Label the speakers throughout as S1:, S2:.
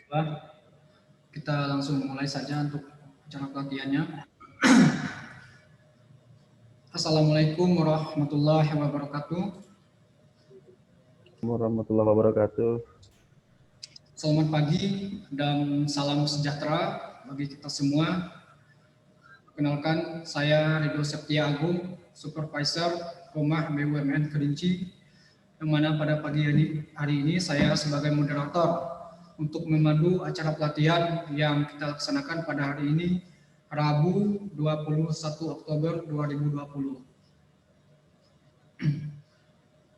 S1: Baiklah, kita langsung mulai saja untuk acara pelatihannya. Assalamualaikum warahmatullahi wabarakatuh.
S2: Warahmatullahi wabarakatuh.
S1: Selamat pagi dan salam sejahtera bagi kita semua. Perkenalkan, saya Ridho Septia Agung, Supervisor Rumah BUMN Kerinci, yang mana pada pagi hari ini saya sebagai moderator untuk memandu acara pelatihan yang kita laksanakan pada hari ini, Rabu 21 Oktober 2020.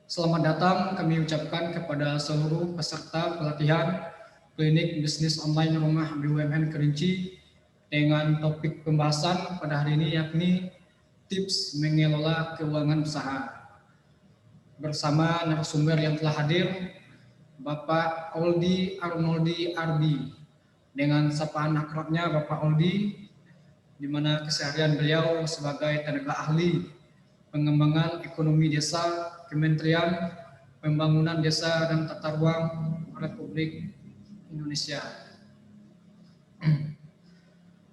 S1: Selamat datang kami ucapkan kepada seluruh peserta pelatihan Klinik Bisnis Online Rumah BUMN Kerinci dengan topik pembahasan pada hari ini yakni tips mengelola keuangan usaha. Bersama narasumber yang telah hadir, Bapak Oldi Arnoldi Arbi, dengan sapaan akrabnya Bapak Oldi, di mana keseharian beliau sebagai tenaga ahli pengembangan ekonomi desa Kementerian Pembangunan Desa dan Tata Ruang Republik Indonesia.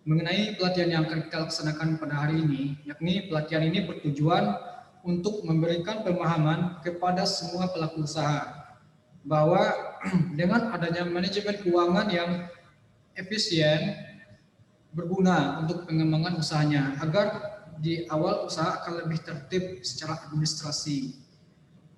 S1: Mengenai pelatihan yang akan kita laksanakan pada hari ini, yakni pelatihan ini bertujuan untuk memberikan pemahaman kepada semua pelaku usaha bahwa dengan adanya manajemen keuangan yang efisien berguna untuk pengembangan usahanya agar di awal usaha akan lebih tertib secara administrasi.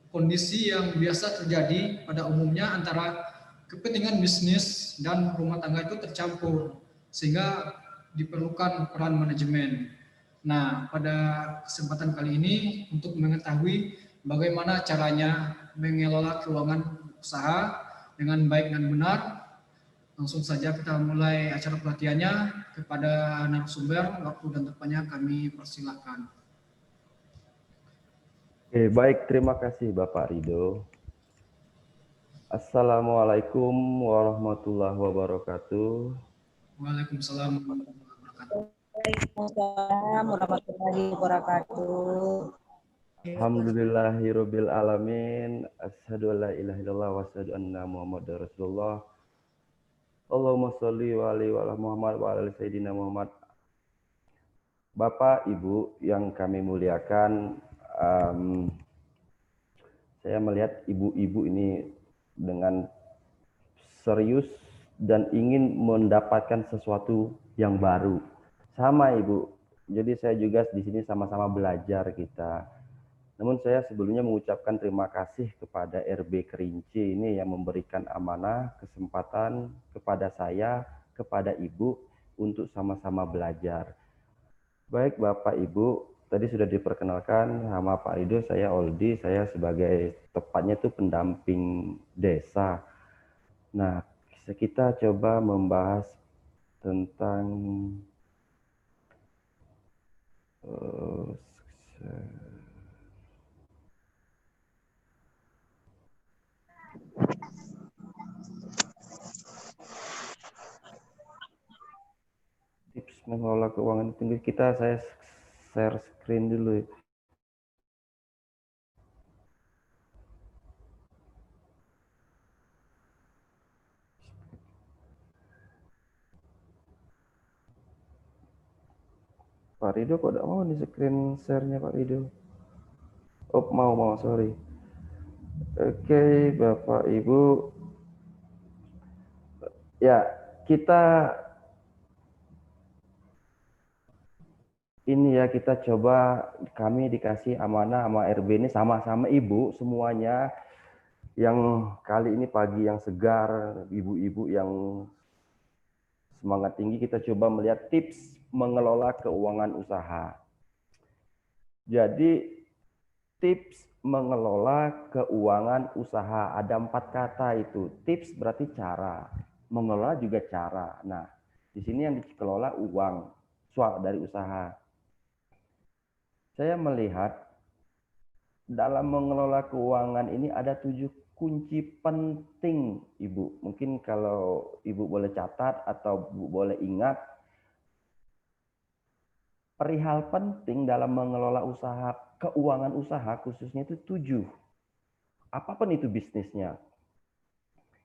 S1: Kondisi yang biasa terjadi pada umumnya antara kepentingan bisnis dan rumah tangga itu tercampur, sehingga diperlukan peran manajemen. Nah, pada kesempatan kali ini untuk mengetahui bagaimana caranya mengelola keuangan usaha dengan baik dan benar, langsung saja kita mulai acara pelatihannya. Kepada narasumber, waktu dan tempatnya kami persilahkan.
S2: Oke, baik, terima kasih Bapak Ridho. Assalamualaikum warahmatullahi wabarakatuh.
S1: Waalaikumsalam warahmatullahi wabarakatuh.
S3: Waalaikumsalam warahmatullahi wabarakatuh.
S2: Alhamdulillahirabbil alamin. Asyhadu an la ilaha illallah wa asyhadu anna Muhammadar Rasulullah. Allahumma sholli wa ala Muhammad wa ala sayyidina Muhammad. Bapak, Ibu yang kami muliakan, saya melihat ibu-ibu ini dengan serius dan ingin mendapatkan sesuatu yang baru. Sama Ibu. Jadi saya juga di sini sama-sama belajar kita. Namun saya sebelumnya mengucapkan terima kasih kepada RB Kerinci ini yang memberikan amanah, kesempatan kepada saya, kepada Ibu untuk sama-sama belajar. Baik Bapak Ibu, tadi sudah diperkenalkan sama Pak Ridho, saya Oldi, saya sebagai tepatnya itu pendamping desa. Nah, kita coba membahas tentang tips mengelola keuangan tinggi kita. Saya share screen dulu. Pak Ridho kok tidak mau nih screen share-nya Pak Ridho? Oh, mau, sorry. Oke, Bapak Ibu. Ya, kita coba, kami dikasih amanah sama RB ini sama-sama Ibu semuanya, yang kali ini pagi yang segar, ibu-ibu yang semangat tinggi, kita coba melihat tips mengelola keuangan usaha. Jadi tips mengelola keuangan usaha, ada 4 kata itu. Tips berarti cara, mengelola juga cara. Nah, di sini yang dikelola uang dari usaha. Saya melihat dalam mengelola keuangan ini ada 7 kunci penting, Ibu. Mungkin kalau Ibu boleh catat atau Ibu boleh ingat, perihal penting dalam mengelola usaha, keuangan usaha khususnya itu 7. Apapun itu bisnisnya.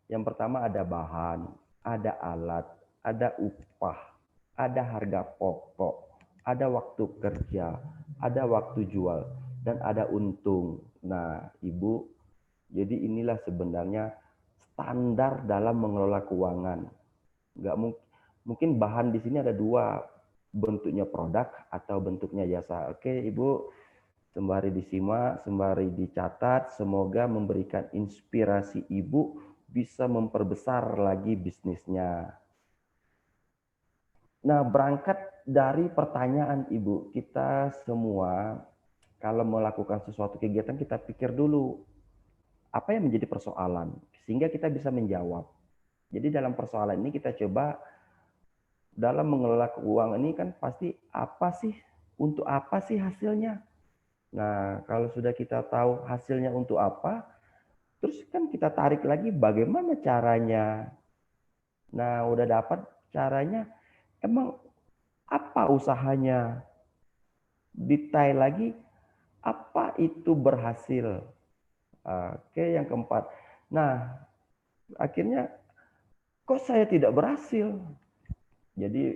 S2: Yang pertama ada bahan. ada alat, ada upah, ada harga pokok, ada waktu kerja, ada waktu jual, dan ada untung. Nah, Ibu, jadi inilah sebenarnya standar dalam mengelola keuangan. Nggak mungkin bahan di sini ada dua, bentuknya produk atau bentuknya jasa. Oke, Ibu, sembari disimak, sembari dicatat, semoga memberikan inspirasi Ibu bisa memperbesar lagi bisnisnya. Nah, berangkat dari pertanyaan Ibu, kita semua kalau melakukan sesuatu kegiatan kita pikir dulu apa yang menjadi persoalan sehingga kita bisa menjawab. Jadi dalam persoalan ini kita coba dalam mengelola keuangan ini kan pasti apa sih, untuk apa sih hasilnya. Nah, kalau sudah kita tahu hasilnya untuk apa, terus kan kita tarik lagi bagaimana caranya. Nah, udah dapat caranya, emang apa usahanya? Detail lagi, apa itu berhasil? Oke, yang keempat. Nah, akhirnya kok saya tidak berhasil? Jadi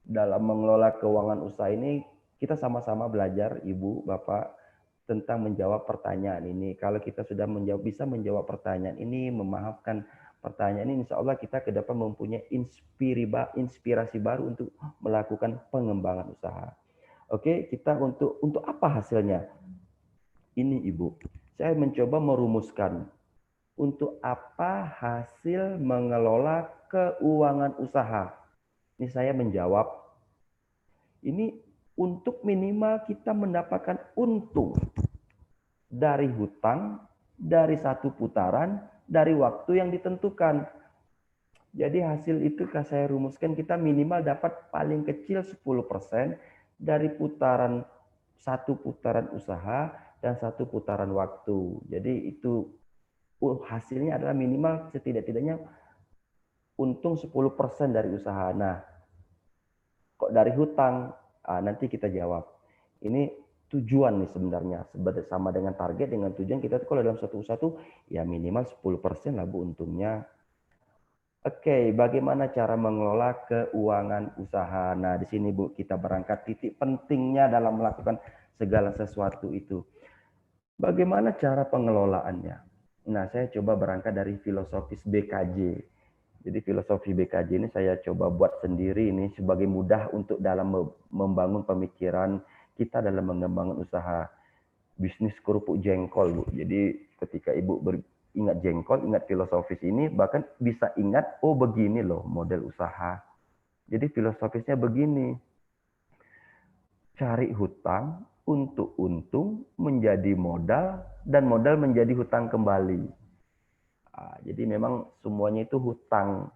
S2: dalam mengelola keuangan usaha ini kita sama-sama belajar, Ibu, Bapak, tentang menjawab pertanyaan ini. Kalau kita sudah bisa menjawab pertanyaan ini, memaafkan pertanyaan ini, insya Allah kita ke depan mempunyai inspirasi baru untuk melakukan pengembangan usaha. Oke, kita untuk apa hasilnya? Ini Ibu, saya mencoba merumuskan untuk apa hasil mengelola keuangan usaha. Ini saya menjawab, ini untuk minimal kita mendapatkan untung dari hutang, dari satu putaran, dari waktu yang ditentukan. Jadi hasil itu saya rumuskan kita minimal dapat paling kecil 10% dari satu putaran usaha dan satu putaran waktu. Jadi itu hasilnya adalah minimal setidak-tidaknya untung 10% dari usaha. Nah, kok dari hutang? Nanti kita jawab. Ini tujuan nih sebenarnya. Sama dengan target, dengan tujuan kita kalau dalam satu usaha tuh ya minimal 10% lah Bu untungnya. Oke, bagaimana cara mengelola keuangan usaha? Nah, di sini Bu kita berangkat titik pentingnya dalam melakukan segala sesuatu itu. Bagaimana cara pengelolaannya? Nah, saya coba berangkat dari filosofis BKJ. Jadi filosofi BKJ ini saya coba buat sendiri ini sebagai mudah untuk dalam membangun pemikiran kita dalam mengembangkan usaha bisnis kerupuk jengkol, Bu. Jadi ketika Ibu ingat jengkol, ingat filosofis ini, bahkan bisa ingat, oh begini loh model usaha. Jadi filosofisnya begini, cari hutang untuk untung menjadi modal dan modal menjadi hutang kembali. Jadi memang semuanya itu hutang.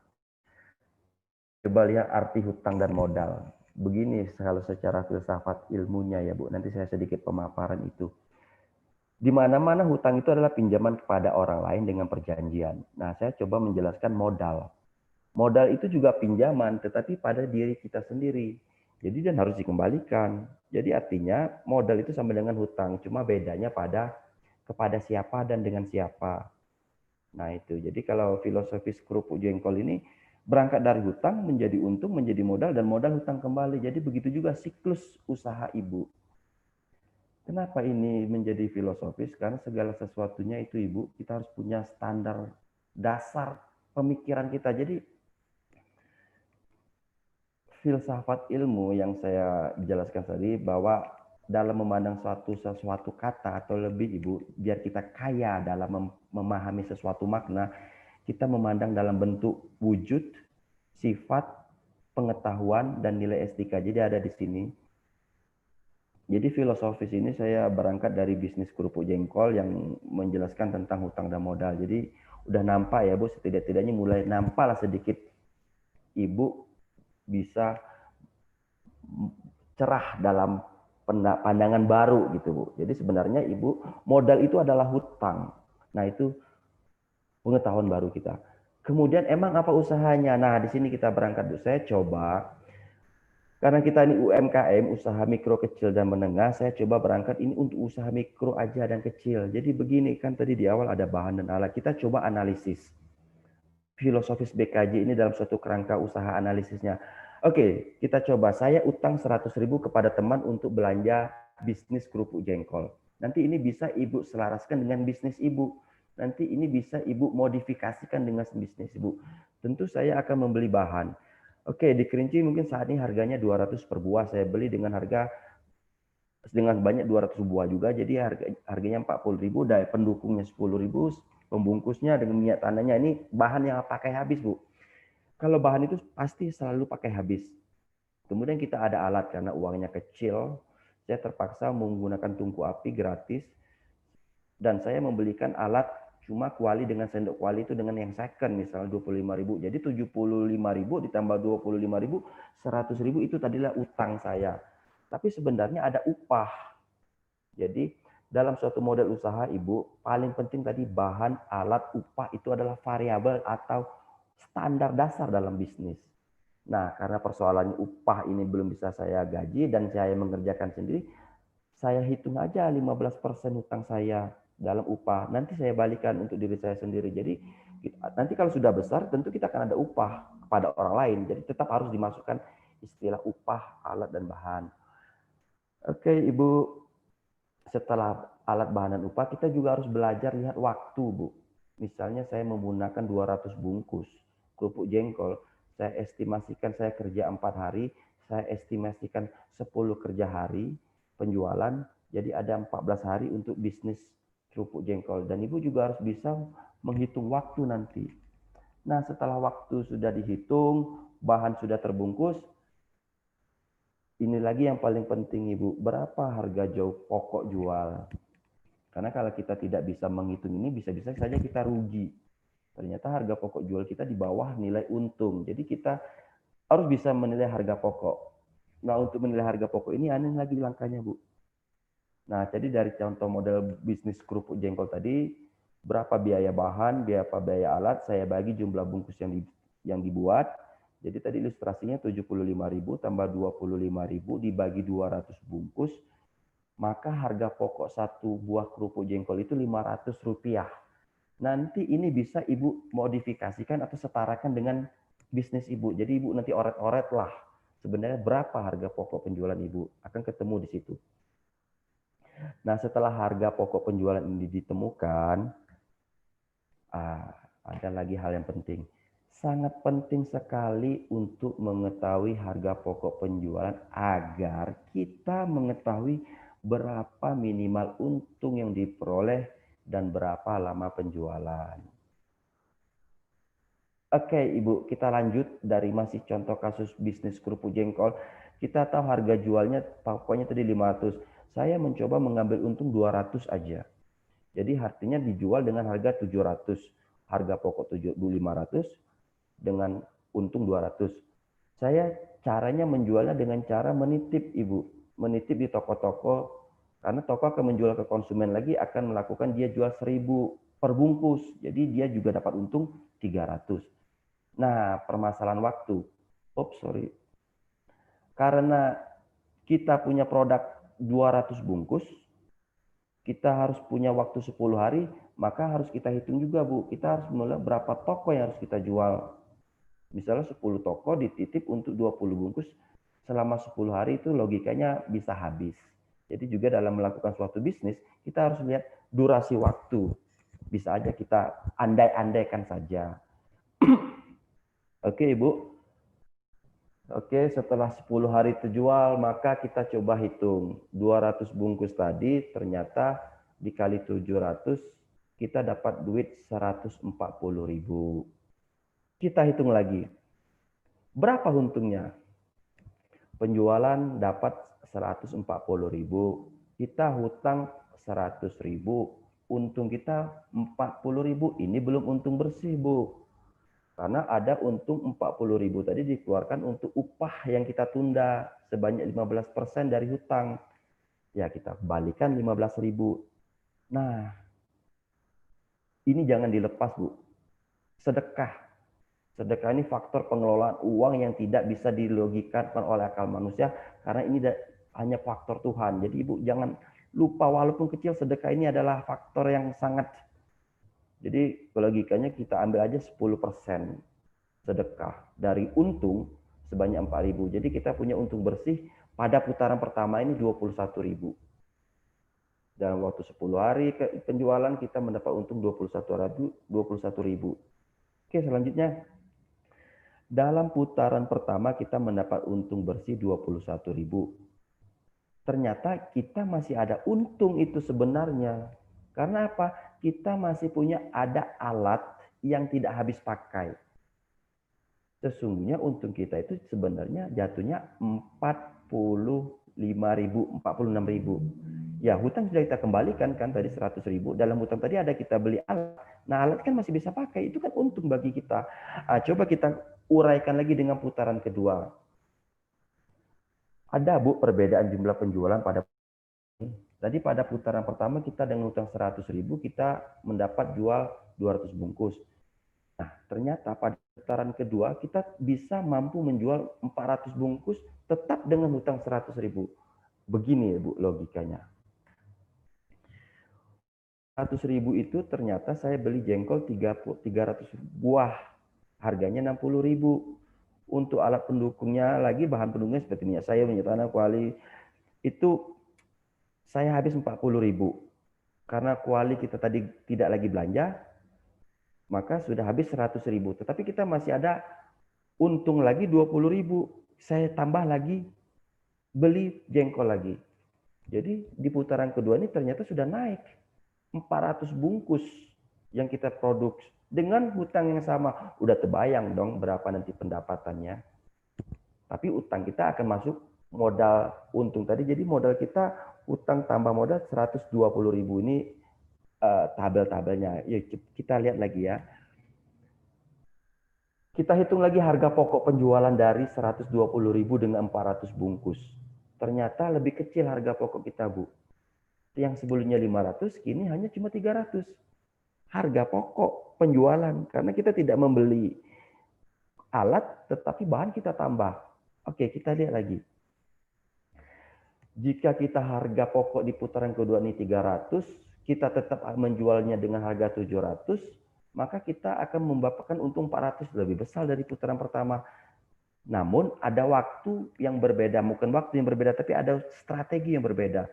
S2: Coba lihat arti hutang dan modal. Begini kalau secara filsafat ilmunya ya Bu, nanti saya sedikit pemaparan itu. Di mana-mana hutang itu adalah pinjaman kepada orang lain dengan perjanjian. Nah, saya coba menjelaskan modal. Modal itu juga pinjaman, tetapi pada diri kita sendiri. Jadi dan harus dikembalikan. Jadi artinya modal itu sama dengan hutang, cuma bedanya kepada siapa dan dengan siapa. Nah itu, jadi kalau filosofis kerupuk jengkol ini berangkat dari hutang menjadi untung, menjadi modal, dan modal hutang kembali. Jadi begitu juga siklus usaha Ibu. Kenapa ini menjadi filosofis? Karena segala sesuatunya itu Ibu, kita harus punya standar dasar pemikiran kita. Jadi filsafat ilmu yang saya jelaskan tadi bahwa dalam memandang sesuatu kata atau lebih Ibu, biar kita kaya dalam memahami sesuatu makna, kita memandang dalam bentuk wujud, sifat, pengetahuan, dan nilai estetika. Jadi ada di sini. Jadi filosofis ini saya berangkat dari bisnis kerupuk jengkol yang menjelaskan tentang hutang dan modal. Jadi udah nampak ya Bu, setidak-tidaknya mulai nampak lah sedikit Ibu bisa cerah dalam pandangan baru gitu Bu. Jadi sebenarnya Ibu, modal itu adalah hutang. Nah itu pengetahuan baru kita. Kemudian emang apa usahanya? Nah di sini kita berangkat Bu. Saya coba, karena kita ini UMKM, usaha mikro kecil dan menengah, saya coba berangkat ini untuk usaha mikro aja dan kecil. Jadi begini kan tadi di awal ada bahan dan alat. Kita coba analisis. filosofis BKJ ini dalam suatu kerangka usaha analisisnya. Oke, kita coba. Saya utang 100.000 kepada teman untuk belanja bisnis kerupuk jengkol. Nanti ini bisa Ibu selaraskan dengan bisnis Ibu. Nanti ini bisa Ibu modifikasikan dengan bisnis Ibu. Tentu saya akan membeli bahan. Oke, di Kerinci mungkin saat ini harganya 200 per buah. Saya beli dengan harga dengan banyak 200 buah juga, jadi harganya 40.000, dari pendukungnya 10.000, pembungkusnya dengan minyak tanahnya, ini bahan yang pakai habis, Bu. Kalau bahan itu pasti selalu pakai habis. Kemudian kita ada alat, karena uangnya kecil, saya terpaksa menggunakan tungku api gratis, dan saya membelikan alat cuma kuali dengan sendok kuali itu dengan yang second, misalnya 25.000. Jadi 75.000 ditambah 25.000, 100.000 itu tadilah utang saya. Tapi sebenarnya ada upah. Jadi dalam suatu model usaha, Ibu, paling penting tadi bahan, alat, upah itu adalah variabel atau standar dasar dalam bisnis. Nah, karena persoalannya upah ini belum bisa saya gaji dan saya mengerjakan sendiri, saya hitung aja 15% hutang saya dalam upah. Nanti saya balikan untuk diri saya sendiri. Jadi nanti kalau sudah besar, tentu kita akan ada upah kepada orang lain. Jadi tetap harus dimasukkan istilah upah, alat, dan bahan. Oke, Ibu. Setelah alat bahan dan upah, kita juga harus belajar lihat waktu, Bu. Misalnya saya menggunakan 200 bungkus kerupuk jengkol. Saya estimasikan saya kerja 4 hari, saya estimasikan 10 kerja hari penjualan, jadi ada 14 hari untuk bisnis kerupuk jengkol. Dan Ibu juga harus bisa menghitung waktu nanti. Nah, setelah waktu sudah dihitung, bahan sudah terbungkus, ini lagi yang paling penting, Ibu, berapa harga pokok jual? Karena kalau kita tidak bisa menghitung ini, bisa-bisa saja kita rugi. Ternyata harga pokok jual kita di bawah nilai untung. Jadi kita harus bisa menilai harga pokok. Nah, untuk menilai harga pokok ini ada lagi langkahnya, Bu. Nah, jadi dari contoh model bisnis kerupuk jengkol tadi, berapa biaya bahan, berapa biaya alat, saya bagi jumlah bungkus yang dibuat. Jadi tadi ilustrasinya 75.000 tambah 25.000 dibagi 200 bungkus, maka harga pokok satu buah kerupuk jengkol itu Rp500. Nanti ini bisa Ibu modifikasikan atau setarakan dengan bisnis Ibu. Jadi Ibu nanti oret-oret lah sebenarnya berapa harga pokok penjualan Ibu, akan ketemu di situ. Nah, setelah harga pokok penjualan ini ditemukan, ada lagi hal yang penting. Sangat penting sekali untuk mengetahui harga pokok penjualan agar kita mengetahui berapa minimal untung yang diperoleh dan berapa lama penjualan. Oke, Ibu, kita lanjut dari masih contoh kasus bisnis kerupuk jengkol. Kita tahu harga jualnya pokoknya tadi 500. Saya mencoba mengambil untung 200 aja. Jadi artinya dijual dengan harga 700. Harga pokok 500 dengan untung 200. Saya caranya menjualnya dengan cara menitip, Ibu. Menitip di toko-toko, karena toko akan menjual ke konsumen lagi, akan melakukan dia jual 1.000 per bungkus. Jadi dia juga dapat untung 300. Nah, permasalahan waktu. Karena kita punya produk 200 bungkus, kita harus punya waktu 10 hari, maka harus kita hitung juga, Bu. Kita harus mulai berapa toko yang harus kita jual. Misalnya 10 toko dititip untuk 20 bungkus, selama 10 hari itu logikanya bisa habis. Jadi juga dalam melakukan suatu bisnis, kita harus lihat durasi waktu. Bisa aja kita andai-andaikan saja. Oke, Ibu. Oke, setelah 10 hari terjual, maka kita coba hitung. 200 bungkus tadi ternyata dikali 700, kita dapat duit 140.000. Kita hitung lagi. Berapa untungnya? Penjualan dapat 140.000. Kita hutang 100.000. Untung kita 40.000. Ini belum untung bersih, Bu. Karena ada untung 40.000 tadi dikeluarkan untuk upah yang kita tunda sebanyak 15% dari hutang. Ya, kita balikan 15.000. Nah, ini jangan dilepas, Bu. Sedekah. Sedekah ini faktor pengelolaan uang yang tidak bisa dilogikan oleh akal manusia karena ini hanya faktor Tuhan. Jadi Ibu jangan lupa walaupun kecil, sedekah ini adalah faktor yang sangat Jadi logikanya kita ambil aja 10% sedekah dari untung sebanyak 4.000. Jadi kita punya untung bersih pada putaran pertama ini 21.000. Dalam waktu 10 hari penjualan kita mendapat untung 21.000. Oke, selanjutnya dalam putaran pertama kita mendapat untung bersih 21.000. Ternyata kita masih ada untung itu sebenarnya. Karena apa? Kita masih punya ada alat yang tidak habis pakai. Sesungguhnya untung kita itu sebenarnya jatuhnya 46.000. Ya, hutang sudah kita kembalikan kan tadi 100.000. Dalam hutang tadi ada kita beli alat. Nah, alat kan masih bisa pakai. Itu kan untung bagi kita. Coba kita uraikan lagi dengan putaran kedua. Ada, Bu, perbedaan jumlah penjualan pada tadi pada putaran pertama kita dengan hutang 100.000 kita mendapat jual 200 bungkus. Nah, ternyata pada putaran kedua kita bisa mampu menjual 400 bungkus tetap dengan hutang 100.000. Begini ya, Bu, logikanya. 100.000 itu ternyata saya beli jengkol 300 buah. Harganya 60.000. Untuk alat pendukungnya lagi, bahan pendukungnya seperti minyak sayur, minyak tanah, kuali, itu saya habis 40.000. Karena kuali kita tadi tidak lagi belanja, maka sudah habis 100.000. Tetapi kita masih ada untung lagi 20.000. Saya tambah lagi, beli jengkol lagi. Jadi di putaran kedua ini ternyata sudah naik 400 bungkus yang kita produksi dengan hutang yang sama. Udah terbayang dong berapa nanti pendapatannya. Tapi utang kita akan masuk modal untung tadi. Jadi modal kita utang tambah modal 120.000 ini tabel-tabelnya. Yuk kita lihat lagi ya. Kita hitung lagi harga pokok penjualan dari 120.000 dengan 400 bungkus. Ternyata lebih kecil harga pokok kita, Bu. Yang sebelumnya 500, kini hanya cuma 300. Harga pokok penjualan. Karena kita tidak membeli alat, tetapi bahan kita tambah. Oke, kita lihat lagi. Jika kita harga pokok di putaran kedua ini 300, kita tetap menjualnya dengan harga 700, maka kita akan mendapatkan untung 400, lebih besar dari putaran pertama. Namun ada waktu yang berbeda, bukan waktu yang berbeda, tapi ada strategi yang berbeda.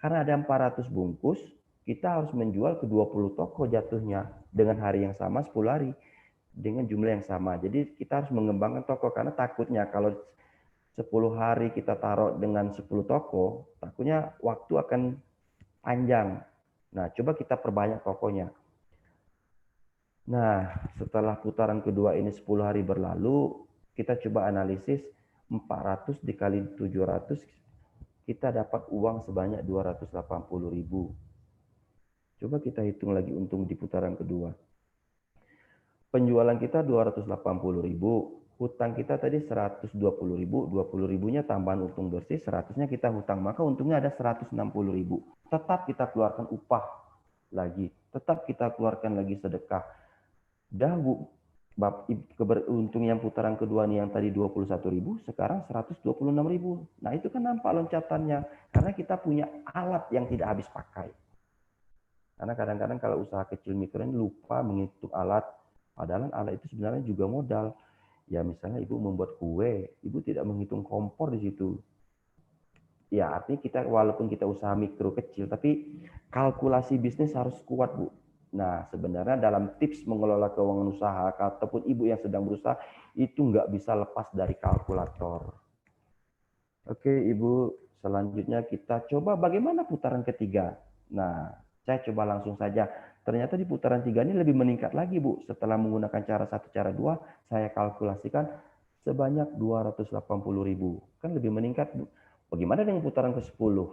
S2: Karena ada 400 bungkus, kita harus menjual ke 20 toko jatuhnya dengan hari yang sama 10 hari dengan jumlah yang sama. Jadi kita harus mengembangkan toko karena takutnya kalau 10 hari kita taruh dengan 10 toko, takutnya waktu akan panjang. Nah, coba kita perbanyak tokonya. Nah, setelah putaran kedua ini 10 hari berlalu, kita coba analisis 400 dikali 700, kita dapat uang sebanyak 280.000. Coba kita hitung lagi untung di putaran kedua. Penjualan kita 280.000, hutang kita tadi 120.000, 20.000-nya tambahan untung bersih, 100-nya kita hutang, maka untungnya ada 160.000. Tetap kita keluarkan upah lagi, tetap kita keluarkan lagi sedekah. Dah, Bu, untung yang putaran kedua nih yang tadi 21.000, sekarang 126.000. Nah, itu kan nampak loncatannya karena kita punya alat yang tidak habis pakai. Karena kadang-kadang kalau usaha kecil mikro ini lupa menghitung alat, padahal alat itu sebenarnya juga modal. Ya misalnya ibu membuat kue, ibu tidak menghitung kompor di situ. Ya artinya kita walaupun kita usaha mikro kecil, tapi kalkulasi bisnis harus kuat, Bu. Nah sebenarnya dalam tips mengelola keuangan usaha ataupun ibu yang sedang berusaha itu nggak bisa lepas dari kalkulator. Oke Ibu, selanjutnya kita coba bagaimana putaran ketiga. Nah saya coba langsung saja. Ternyata di putaran 3 ini lebih meningkat lagi, Bu. Setelah menggunakan cara 1, cara 2, saya kalkulasikan sebanyak 280.000. Kan lebih meningkat, Bu. Bagaimana dengan putaran ke-10?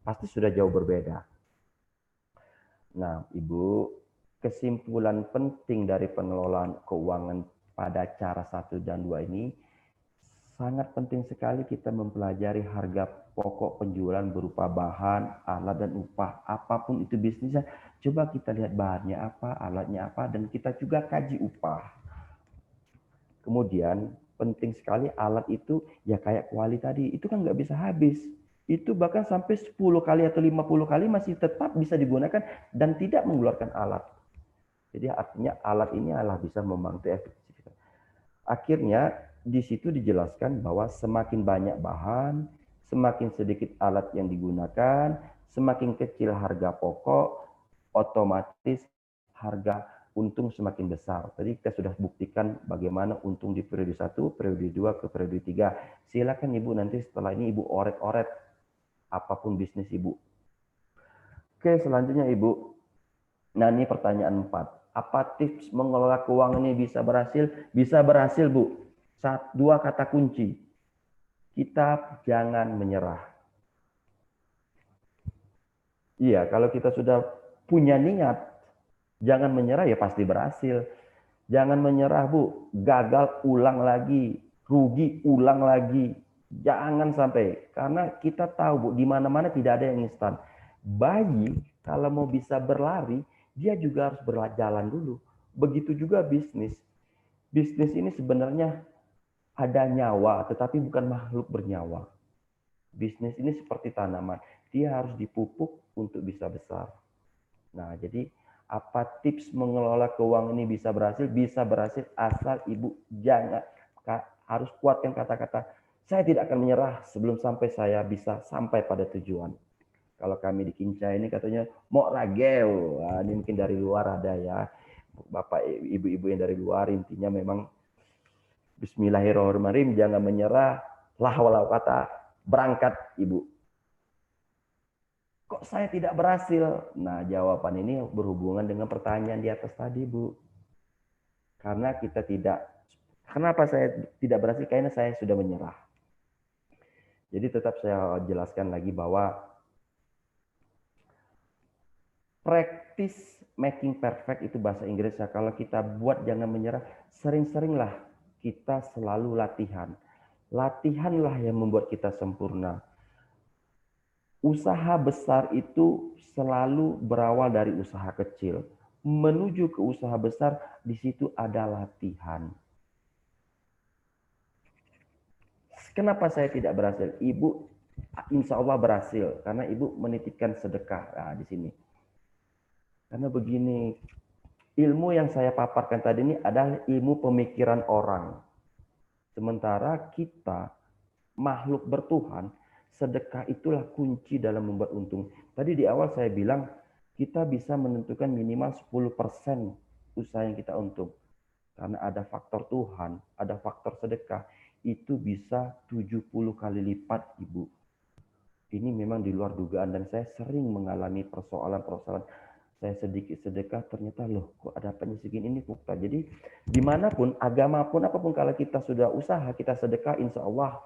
S2: Pasti sudah jauh berbeda. Nah, Ibu, kesimpulan penting dari pengelolaan keuangan pada cara 1 dan 2 ini, sangat penting sekali kita mempelajari harga pokok penjualan berupa bahan, alat, dan upah. Apapun itu bisnisnya, coba kita lihat bahannya apa, alatnya apa, dan kita juga kaji upah. Kemudian, penting sekali alat itu, ya kayak kuali tadi, itu kan nggak bisa habis. Itu bahkan sampai 10 kali atau 50 kali masih tetap bisa digunakan dan tidak mengeluarkan alat. Jadi artinya alat ini adalah bisa membantu efektivitas. Akhirnya di situ dijelaskan bahwa semakin banyak bahan, semakin sedikit alat yang digunakan, semakin kecil harga pokok, otomatis harga untung semakin besar. Tadi kita sudah buktikan bagaimana untung di periode 1, periode 2 ke periode 3. Silakan Ibu nanti setelah ini Ibu oret-oret apapun bisnis Ibu. Oke, selanjutnya Ibu. Nah, ini pertanyaan 4. Apa tips mengelola keuangan ini bisa berhasil? Bisa berhasil, Bu. Dua kata kunci. Kita jangan menyerah. Iya, kalau kita sudah punya niat, jangan menyerah ya pasti berhasil. Jangan menyerah, Bu. Gagal ulang lagi, rugi ulang lagi. Jangan sampai, karena kita tahu, Bu, di mana-mana tidak ada yang instan. Bayi kalau mau bisa berlari, dia juga harus berjalan dulu. Begitu juga bisnis. Bisnis ini sebenarnya ada nyawa, tetapi bukan makhluk bernyawa. Bisnis ini seperti tanaman, dia harus dipupuk untuk bisa besar. Nah, jadi apa tips mengelola keuangan ini bisa berhasil? Bisa berhasil asal Ibu jangan harus kuatkan kata-kata, saya tidak akan menyerah sebelum sampai saya bisa sampai pada tujuan. Kalau kami di Kinca ini katanya mau rageu. Nah, ini mungkin dari luar ada ya. Bapak ibu-ibu yang dari luar intinya memang bismillahirrahmanirrahim, jangan menyerah, lah walau kata berangkat Ibu. Kok saya tidak berhasil? Nah, jawaban ini berhubungan dengan pertanyaan di atas tadi, Bu. Karena kita tidak, kenapa saya tidak berhasil? Karena saya sudah menyerah. Jadi tetap saya jelaskan lagi bahwa practice making perfect itu bahasa Inggrisnya. Kalau kita buat jangan menyerah, sering-seringlah kita selalu latihan. Latihanlah yang membuat kita sempurna. Usaha besar itu selalu berawal dari usaha kecil. Menuju ke usaha besar, di situ ada latihan. Kenapa saya tidak berhasil? Ibu insya Allah berhasil karena Ibu menitipkan sedekah. Nah, di sini. Karena begini, ilmu yang saya paparkan tadi ini adalah ilmu pemikiran orang. Sementara kita makhluk bertuhan, sedekah itulah kunci dalam membuat untung. Tadi di awal saya bilang, kita bisa menentukan minimal 10% usaha yang kita untung. Karena ada faktor Tuhan, ada faktor sedekah, itu bisa 70 kali lipat, Ibu. Ini memang di luar dugaan dan saya sering mengalami persoalan-persoalan. Saya sedikit sedekah, ternyata loh kok ada apanya segini ini kok. Jadi dimanapun, agama pun, apapun kalau kita sudah usaha, kita sedekah, insya Allah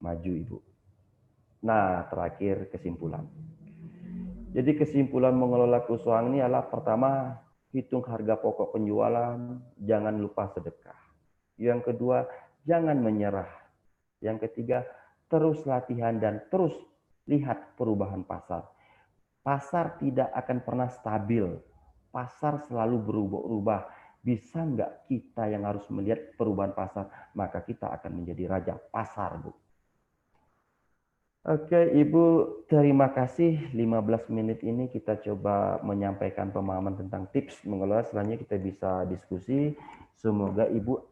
S2: maju Ibu. Nah, terakhir kesimpulan. Jadi kesimpulan mengelola keuangan ini adalah pertama, hitung harga pokok penjualan, jangan lupa sedekah. Yang kedua, jangan menyerah. Yang ketiga, terus latihan dan terus lihat perubahan pasar. Pasar tidak akan pernah stabil. Pasar selalu berubah-ubah. Bisa nggak kita yang harus melihat perubahan pasar, maka kita akan menjadi raja pasar, Bu. Oke, Ibu, terima kasih. 15 menit ini kita coba menyampaikan pemahaman tentang tips mengelola. Selanjutnya kita bisa diskusi. Semoga Ibu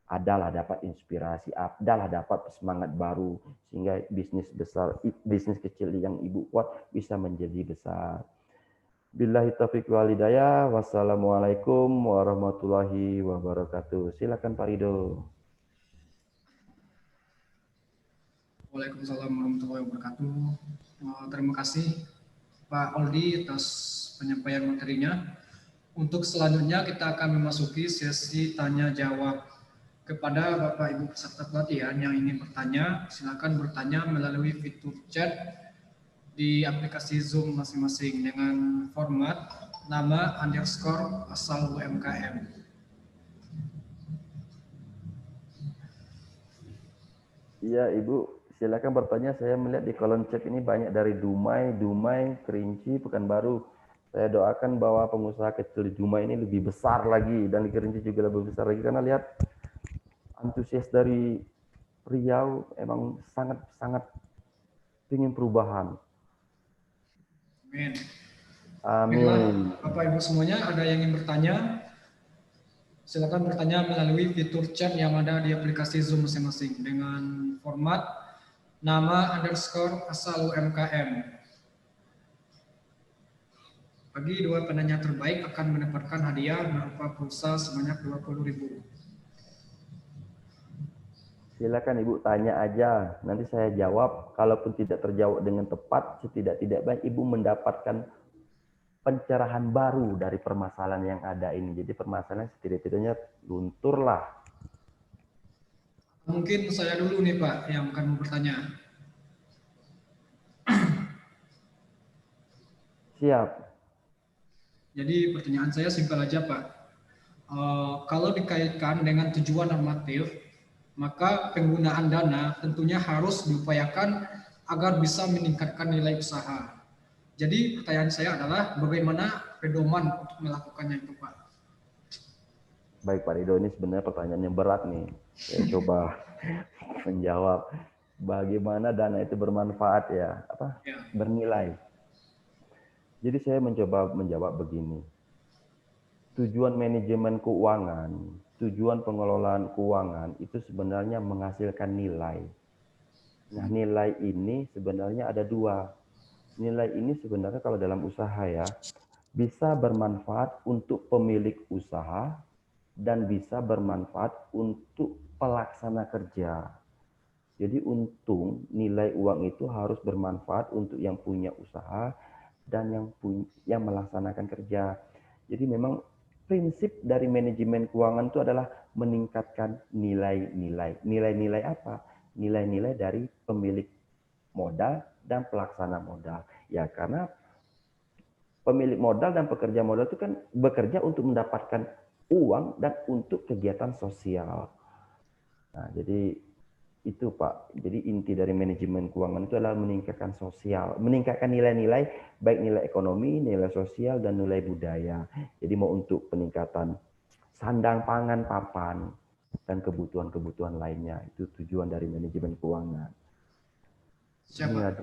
S2: adalah dapat inspirasi, adalah dapat semangat baru sehingga bisnis besar, bisnis kecil yang Ibu buat bisa menjadi besar. Billahi taufiq wal hidayah. Wassalamualaikum warahmatullahi wabarakatuh. Silakan Pak Rido.
S1: Waalaikumsalam warahmatullahi wabarakatuh. Terima kasih Pak Aldi atas penyampaian materinya. Untuk selanjutnya kita akan memasuki sesi tanya jawab. Kepada Bapak Ibu peserta pelatihan yang ingin bertanya, silakan bertanya melalui fitur chat di aplikasi Zoom masing-masing dengan format nama _ asal UMKM.
S2: Iya, Ibu, silakan bertanya. Saya melihat di kolom chat ini banyak dari Dumai, Kerinci, Pekanbaru. Saya doakan bahwa pengusaha kecil di Dumai ini lebih besar lagi dan di Kerinci juga lebih besar lagi karena lihat antusias dari Riau emang sangat-sangat ingin perubahan.
S1: Amin.
S2: Amin.
S1: Baiklah, Bapak Ibu semuanya, ada yang ingin bertanya? Silakan bertanya melalui fitur chat yang ada di aplikasi Zoom masing-masing dengan format nama underscore asal UMKM. Bagi dua penanya terbaik akan mendapatkan hadiah berupa pulsa sebanyak 20.000.
S2: Silakan Ibu tanya aja, nanti saya jawab. Kalaupun tidak terjawab dengan tepat, setidak-tidaknya Ibu mendapatkan pencerahan baru dari permasalahan yang ada ini. Jadi permasalahan setidak-tidaknya lunturlah.
S1: Mungkin saya dulu nih Pak yang akan bertanya.
S2: Siap.
S1: Jadi pertanyaan saya simpel aja Pak. Kalau dikaitkan dengan tujuan normatif, maka penggunaan dana tentunya harus diupayakan agar bisa meningkatkan nilai usaha. Jadi pertanyaan saya adalah bagaimana pedoman untuk melakukannya itu Pak?
S2: Baik Pak Ridho, ini sebenarnya pertanyaan yang berat nih. Saya coba menjawab. Bagaimana dana itu bermanfaat ya, bernilai. Jadi saya mencoba menjawab begini. Tujuan manajemen keuangan, tujuan pengelolaan keuangan itu sebenarnya menghasilkan nilai. Nah, nilai ini sebenarnya ada dua. Nilai ini sebenarnya kalau dalam usaha ya, bisa bermanfaat untuk pemilik usaha dan bisa bermanfaat untuk pelaksana kerja. Jadi untung nilai uang itu harus bermanfaat untuk yang punya usaha dan yang melaksanakan kerja. Jadi memang prinsip dari manajemen keuangan itu adalah meningkatkan nilai-nilai. Nilai-nilai apa? Nilai-nilai dari pemilik modal dan pelaksana modal. Ya karena pemilik modal dan pekerja modal itu kan bekerja untuk mendapatkan uang dan untuk kegiatan sosial. Nah, jadi itu Pak. Jadi inti dari manajemen keuangan itu adalah meningkatkan sosial, meningkatkan nilai-nilai baik nilai ekonomi, nilai sosial dan nilai budaya. Jadi mau untuk peningkatan sandang pangan papan dan kebutuhan-kebutuhan lainnya. Itu tujuan dari manajemen keuangan.
S1: Siapa?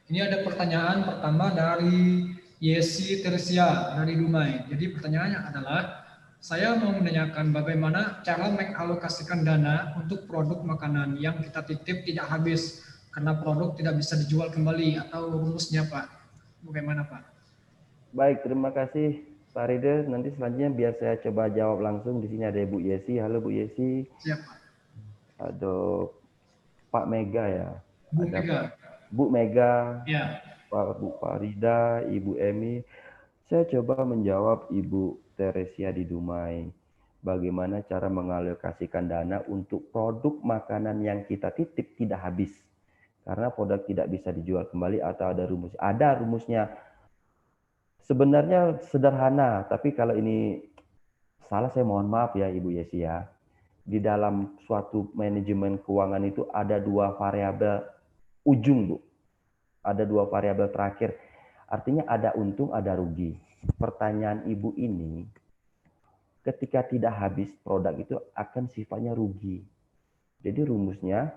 S1: Ini ada pertanyaan pertama dari Yesi Tersia dari Dumai. Jadi pertanyaannya adalah, saya mau menanyakan bagaimana cara mengalokasikan dana untuk produk makanan yang kita titip tidak habis karena produk tidak bisa dijual kembali atau rumusnya Pak. Bagaimana Pak?
S2: Baik, terima kasih Pak Ride. Nanti selanjutnya biar saya coba jawab langsung. Di sini ada Bu Yesi. Halo Bu Yesi.
S1: Siap Pak.
S2: Ada Pak Mega ya.
S1: Bu
S2: Ada
S1: Mega.
S2: Bu Mega.
S1: Ya.
S2: Bu Farida, Ibu Emi. Saya coba menjawab Ibu Teresia di Dumai. Bagaimana cara mengalokasikan dana untuk produk makanan yang kita titip tidak habis. Karena produk tidak bisa dijual kembali atau ada rumus. Ada rumusnya. Sebenarnya sederhana, tapi kalau ini salah saya mohon maaf ya Ibu Yesi ya. Di dalam suatu manajemen keuangan itu ada dua variabel ujung Bu. Ada dua variabel terakhir. Artinya ada untung, ada rugi. Pertanyaan Ibu ini, ketika tidak habis produk itu akan sifatnya rugi. Jadi rumusnya,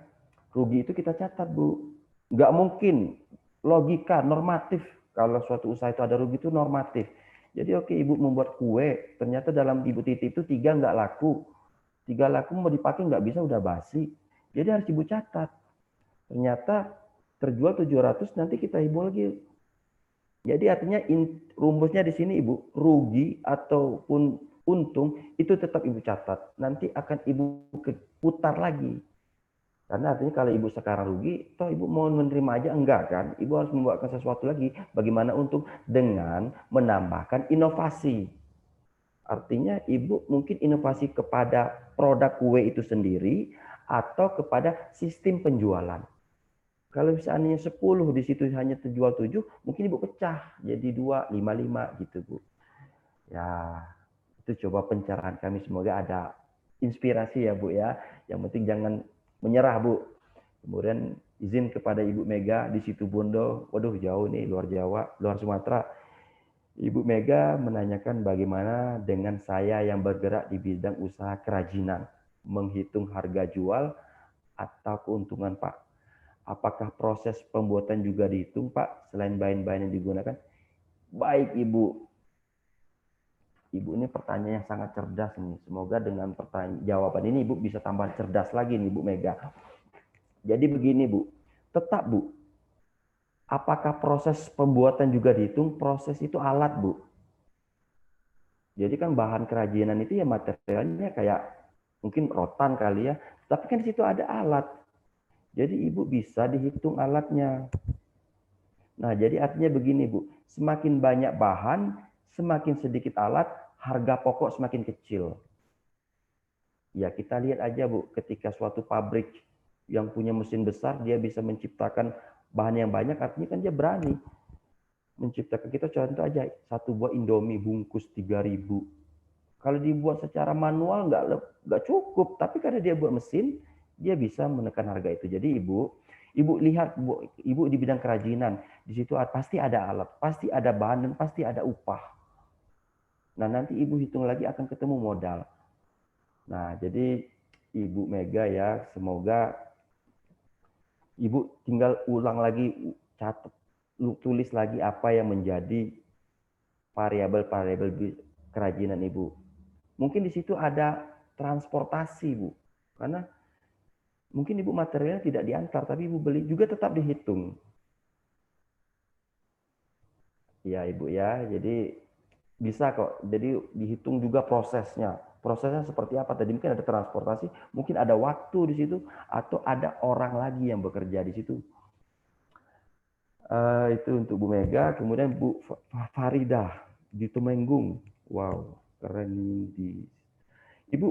S2: rugi itu kita catat Bu. Nggak mungkin, logika, normatif. Kalau suatu usaha itu ada rugi itu normatif. Jadi oke Ibu membuat kue, ternyata dalam Ibu titip itu 3 nggak laku. 3 laku mau dipakai nggak bisa, udah basi. Jadi harus Ibu catat. Ternyata terjual 700, nanti kita hitung lagi. Jadi artinya rumusnya di sini Ibu, rugi ataupun untung itu tetap Ibu catat. Nanti akan Ibu putar lagi. Karena artinya kalau Ibu sekarang rugi, toh Ibu mau menerima aja enggak kan? Ibu harus membuatkan sesuatu lagi. Bagaimana untung? Dengan menambahkan inovasi. Artinya Ibu mungkin inovasi kepada produk kue itu sendiri atau kepada sistem penjualan. Kalau misalnya 10 di situ hanya terjual 7, mungkin Ibu pecah jadi 2, 5, 5 gitu Bu. Ya, itu coba pencerahan kami, semoga ada inspirasi ya Bu ya. Yang penting jangan menyerah Bu. Kemudian izin kepada Ibu Mega di situ Bondo, waduh jauh nih, luar Jawa, luar Sumatera. Ibu Mega menanyakan bagaimana dengan saya yang bergerak di bidang usaha kerajinan, menghitung harga jual atau keuntungan Pak. Apakah proses pembuatan juga dihitung Pak, selain bahan-bahan yang digunakan? Baik, Ibu. Ibu ini pertanyaan yang sangat cerdas nih. Semoga dengan jawaban ini Ibu bisa tambah cerdas lagi nih, Bu Mega. Jadi begini, Bu. Tetap, Bu. Apakah proses pembuatan juga dihitung? Proses itu alat, Bu. Jadi kan bahan kerajinan itu ya materialnya kayak mungkin rotan kali ya. Tapi kan di situ ada alat. Jadi Ibu bisa dihitung alatnya. Nah, jadi artinya begini, Bu. Semakin banyak bahan, semakin sedikit alat, harga pokok semakin kecil. Ya, kita lihat aja, Bu, ketika suatu pabrik yang punya mesin besar, dia bisa menciptakan bahan yang banyak, artinya kan dia berani menciptakan. Kita contoh aja, satu buah Indomie bungkus 3.000. Kalau dibuat secara manual nggak cukup, tapi karena dia buat mesin, dia bisa menekan harga itu. Jadi Ibu lihat, Ibu di bidang kerajinan, di situ pasti ada alat, pasti ada bahan, dan pasti ada upah. Nah, nanti Ibu hitung lagi akan ketemu modal. Nah, jadi Ibu Mega ya, semoga Ibu tinggal ulang lagi, catat, tulis lagi apa yang menjadi variabel-variabel kerajinan Ibu. Mungkin di situ ada transportasi, Bu. Karena mungkin Ibu materialnya tidak diantar, tapi Ibu beli juga tetap dihitung. Ya, Ibu ya. Jadi bisa kok. Jadi dihitung juga prosesnya. Prosesnya seperti apa? Tadi mungkin ada transportasi, mungkin ada waktu di situ, atau ada orang lagi yang bekerja di situ. Itu untuk Bu Mega. Kemudian Bu Faridah di Tumenggung. Wow, keren. Ibu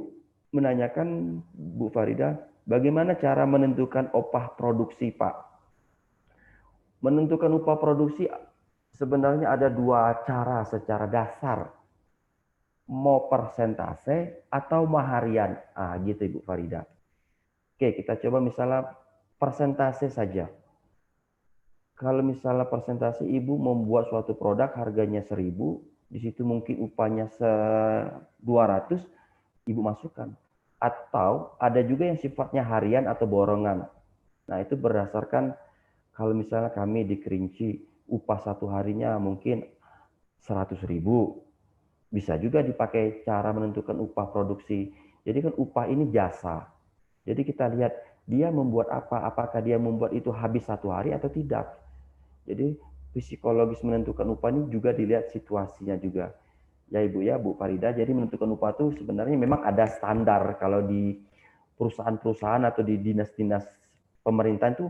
S2: menanyakan, Bu Faridah, bagaimana cara menentukan upah produksi, Pak? Menentukan upah produksi sebenarnya ada dua cara secara dasar. Mau persentase atau maharian. Gitu Ibu Faridah. Oke, kita coba misalnya persentase saja. Kalau misalnya persentase Ibu membuat suatu produk harganya 1.000, di situ mungkin upahnya 200, Ibu masukkan. Atau ada juga yang sifatnya harian atau borongan. Nah, itu berdasarkan kalau misalnya kami di Kerinci, upah satu harinya mungkin 100.000. Bisa juga dipakai cara menentukan upah produksi. Jadi kan upah ini jasa. Jadi kita lihat dia membuat apa, apakah dia membuat itu habis satu hari atau tidak. Jadi psikologis menentukan upah ini juga dilihat situasinya juga. Ya Ibu ya, Bu Farida, jadi menentukan upah itu sebenarnya memang ada standar. Kalau di perusahaan-perusahaan atau di dinas-dinas pemerintahan itu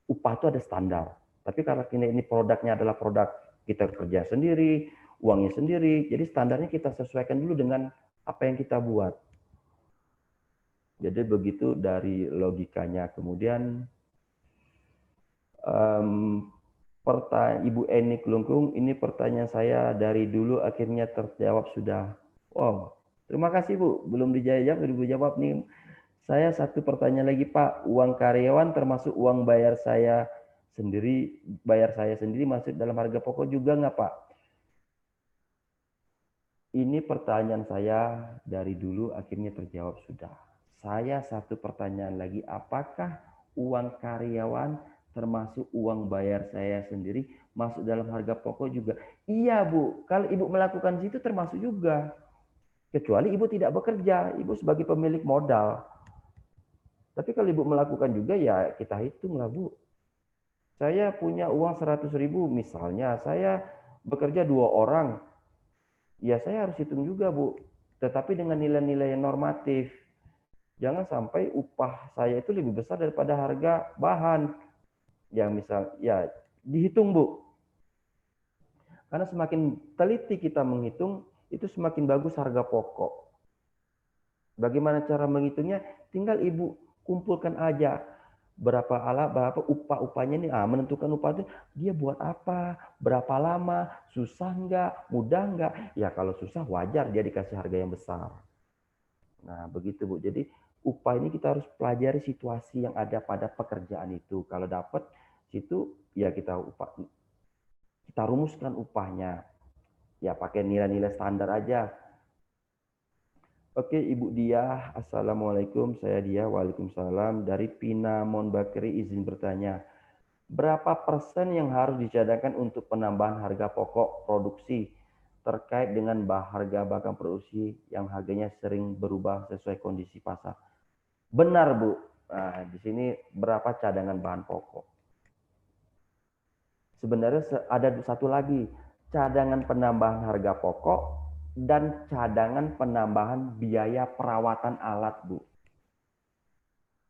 S2: upah itu ada standar. Tapi kalau ini produknya adalah produk kita kerja sendiri, uangnya sendiri, jadi standarnya kita sesuaikan dulu dengan apa yang kita buat. Jadi begitu dari logikanya. Kemudian Ibu Eni Kelungkung, ini pertanyaan saya dari dulu akhirnya terjawab sudah. Wow, terima kasih Bu, belum dijawab, Ibu jawab nih. Saya satu pertanyaan lagi Pak, uang karyawan termasuk uang bayar saya sendiri masuk dalam harga pokok juga nggak Pak? Ini pertanyaan saya dari dulu akhirnya terjawab sudah. Saya satu pertanyaan lagi, apakah uang karyawan termasuk uang bayar saya sendiri masuk dalam harga pokok juga? Iya Bu, kalau Ibu melakukan itu termasuk juga. Kecuali Ibu tidak bekerja, Ibu sebagai pemilik modal. Tapi kalau Ibu melakukan juga ya kita hitung lah Bu. Saya punya uang 100.000 misalnya, saya bekerja 2 orang, ya saya harus hitung juga Bu. Tetapi dengan nilai-nilai yang normatif. Jangan sampai upah saya itu lebih besar daripada harga bahan. Yang misal, ya dihitung Bu. Karena semakin teliti kita menghitung, itu semakin bagus harga pokok. Bagaimana cara menghitungnya? Tinggal Ibu kumpulkan aja berapa upah-upahnya nih. Menentukan upah itu dia buat apa, berapa lama, susah enggak, mudah enggak. Ya kalau susah wajar dia dikasih harga yang besar. Nah, begitu Bu. Jadi upah ini kita harus pelajari situasi yang ada pada pekerjaan itu. Kalau dapat situ ya kita rumuskan upahnya. Ya pakai nilai-nilai standar aja. Oke, Ibu Diah, Assalamualaikum. Saya Diah, Waalaikumsalam. Dari Pinamon Bakri izin bertanya. Berapa persen yang harus dicadangkan untuk penambahan harga pokok produksi terkait dengan harga bahkan produksi yang harganya sering berubah sesuai kondisi pasar? Benar, Bu. Nah, di sini berapa cadangan bahan pokok? Sebenarnya ada satu lagi, cadangan penambahan harga pokok dan cadangan penambahan biaya perawatan alat, Bu.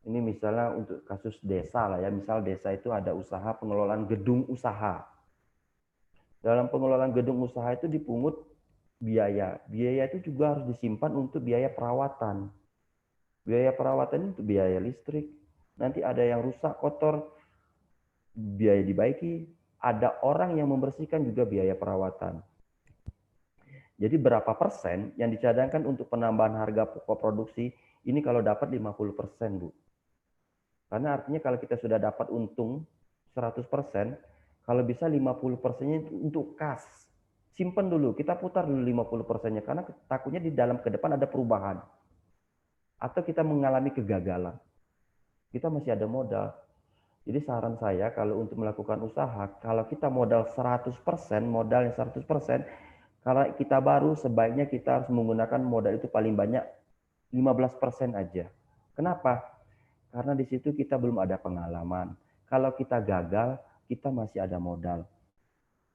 S2: Ini misalnya untuk kasus desa lah ya, misal desa itu ada usaha pengelolaan gedung usaha. Dalam pengelolaan gedung usaha itu dipungut biaya. Biaya itu juga harus disimpan untuk biaya perawatan. Biaya perawatan itu biaya listrik. Nanti ada yang rusak, kotor, biaya dibaiki. Ada orang yang membersihkan juga biaya perawatan. Jadi berapa persen yang dicadangkan untuk penambahan harga pokok produksi, ini kalau dapat 50%, Bu. Karena artinya kalau kita sudah dapat untung 100%, kalau bisa 50%-nya untuk kas. Simpan dulu, kita putar dulu 50%-nya, karena takutnya di dalam ke depan ada perubahan. Atau kita mengalami kegagalan. Kita masih ada modal. Jadi saran saya kalau untuk melakukan usaha, kalau kita modal 100%, modal yang 100%, kalau kita baru sebaiknya kita harus menggunakan modal itu paling banyak 15% aja. Kenapa? Karena di situ kita belum ada pengalaman. Kalau kita gagal, kita masih ada modal.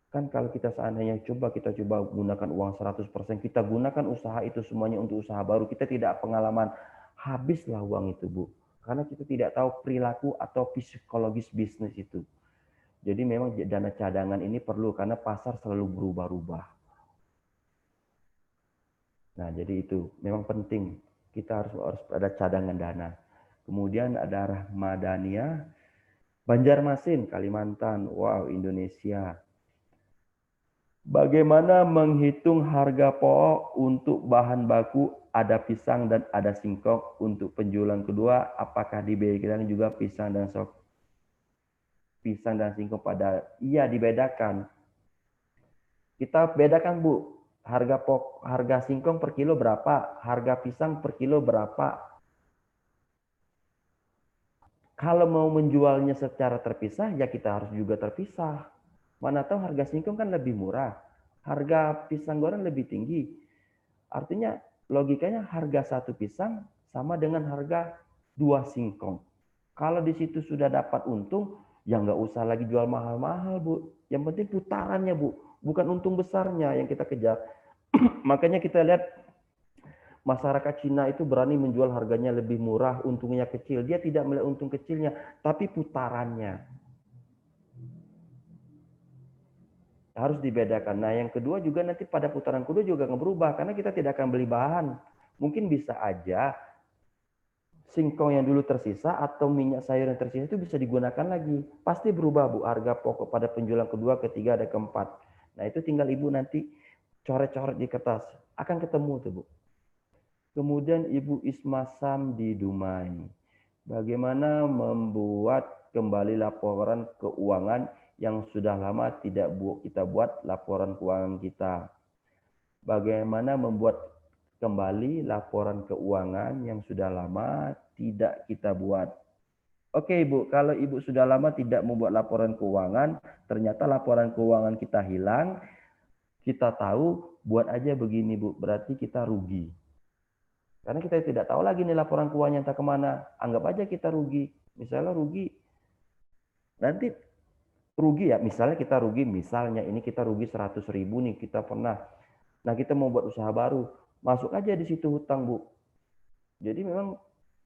S2: Kan kalau kita seandainya kita coba gunakan uang 100%, kita gunakan usaha itu semuanya untuk usaha baru, kita tidak pengalaman, habislah uang itu, Bu. Karena kita tidak tahu perilaku atau psikologis bisnis itu. Jadi memang dana cadangan ini perlu karena pasar selalu berubah-ubah. Nah, jadi itu memang penting. Kita harus ada cadangan dana. Kemudian ada Rahmadania, Banjarmasin, Kalimantan, wow, Indonesia. Bagaimana menghitung harga pokok untuk bahan baku ada pisang dan ada singkong untuk penjualan kedua? Apakah dibedakan juga pisang dan singkong pada? Iya, dibedakan. Kita bedakan, Bu. Harga singkong per kilo berapa? Harga pisang per kilo berapa? Kalau mau menjualnya secara terpisah, ya kita harus juga terpisah. Mana tahu harga singkong kan lebih murah, harga pisang goreng lebih tinggi. Artinya logikanya harga satu pisang sama dengan harga 2 singkong. Kalau di situ sudah dapat untung, ya nggak usah lagi jual mahal-mahal, Bu. Yang penting putarannya, Bu. Bukan untung besarnya yang kita kejar. Makanya kita lihat masyarakat Cina itu berani menjual harganya lebih murah, untungnya kecil. Dia tidak melihat untung kecilnya, tapi putarannya. Harus dibedakan. Nah, yang kedua juga nanti pada putaran kedua juga akan berubah, karena kita tidak akan beli bahan. Mungkin bisa aja singkong yang dulu tersisa atau minyak sayur yang tersisa itu bisa digunakan lagi. Pasti berubah, Bu, harga pokok pada penjualan kedua, ketiga, ada keempat. Nah, itu tinggal Ibu nanti coret-coret di kertas. Akan ketemu tuh, Bu. Kemudian Ibu Isma Sam di Dumai. Bagaimana membuat kembali laporan keuangan yang sudah lama tidak kita buat laporan keuangan kita? Bagaimana membuat kembali laporan keuangan yang sudah lama tidak kita buat? Oke, Ibu, kalau Ibu sudah lama tidak membuat laporan keuangan, ternyata laporan keuangan kita hilang, kita tahu, buat aja begini, Bu, berarti kita rugi. Karena kita tidak tahu lagi nih laporan keuangannya entah kemana. Anggap aja kita rugi. Misalnya rugi. Nanti rugi ya. Misalnya kita rugi. Misalnya ini kita rugi 100.000 nih. Kita pernah. Nah kita mau buat usaha baru. Masuk aja di situ hutang, Bu. Jadi memang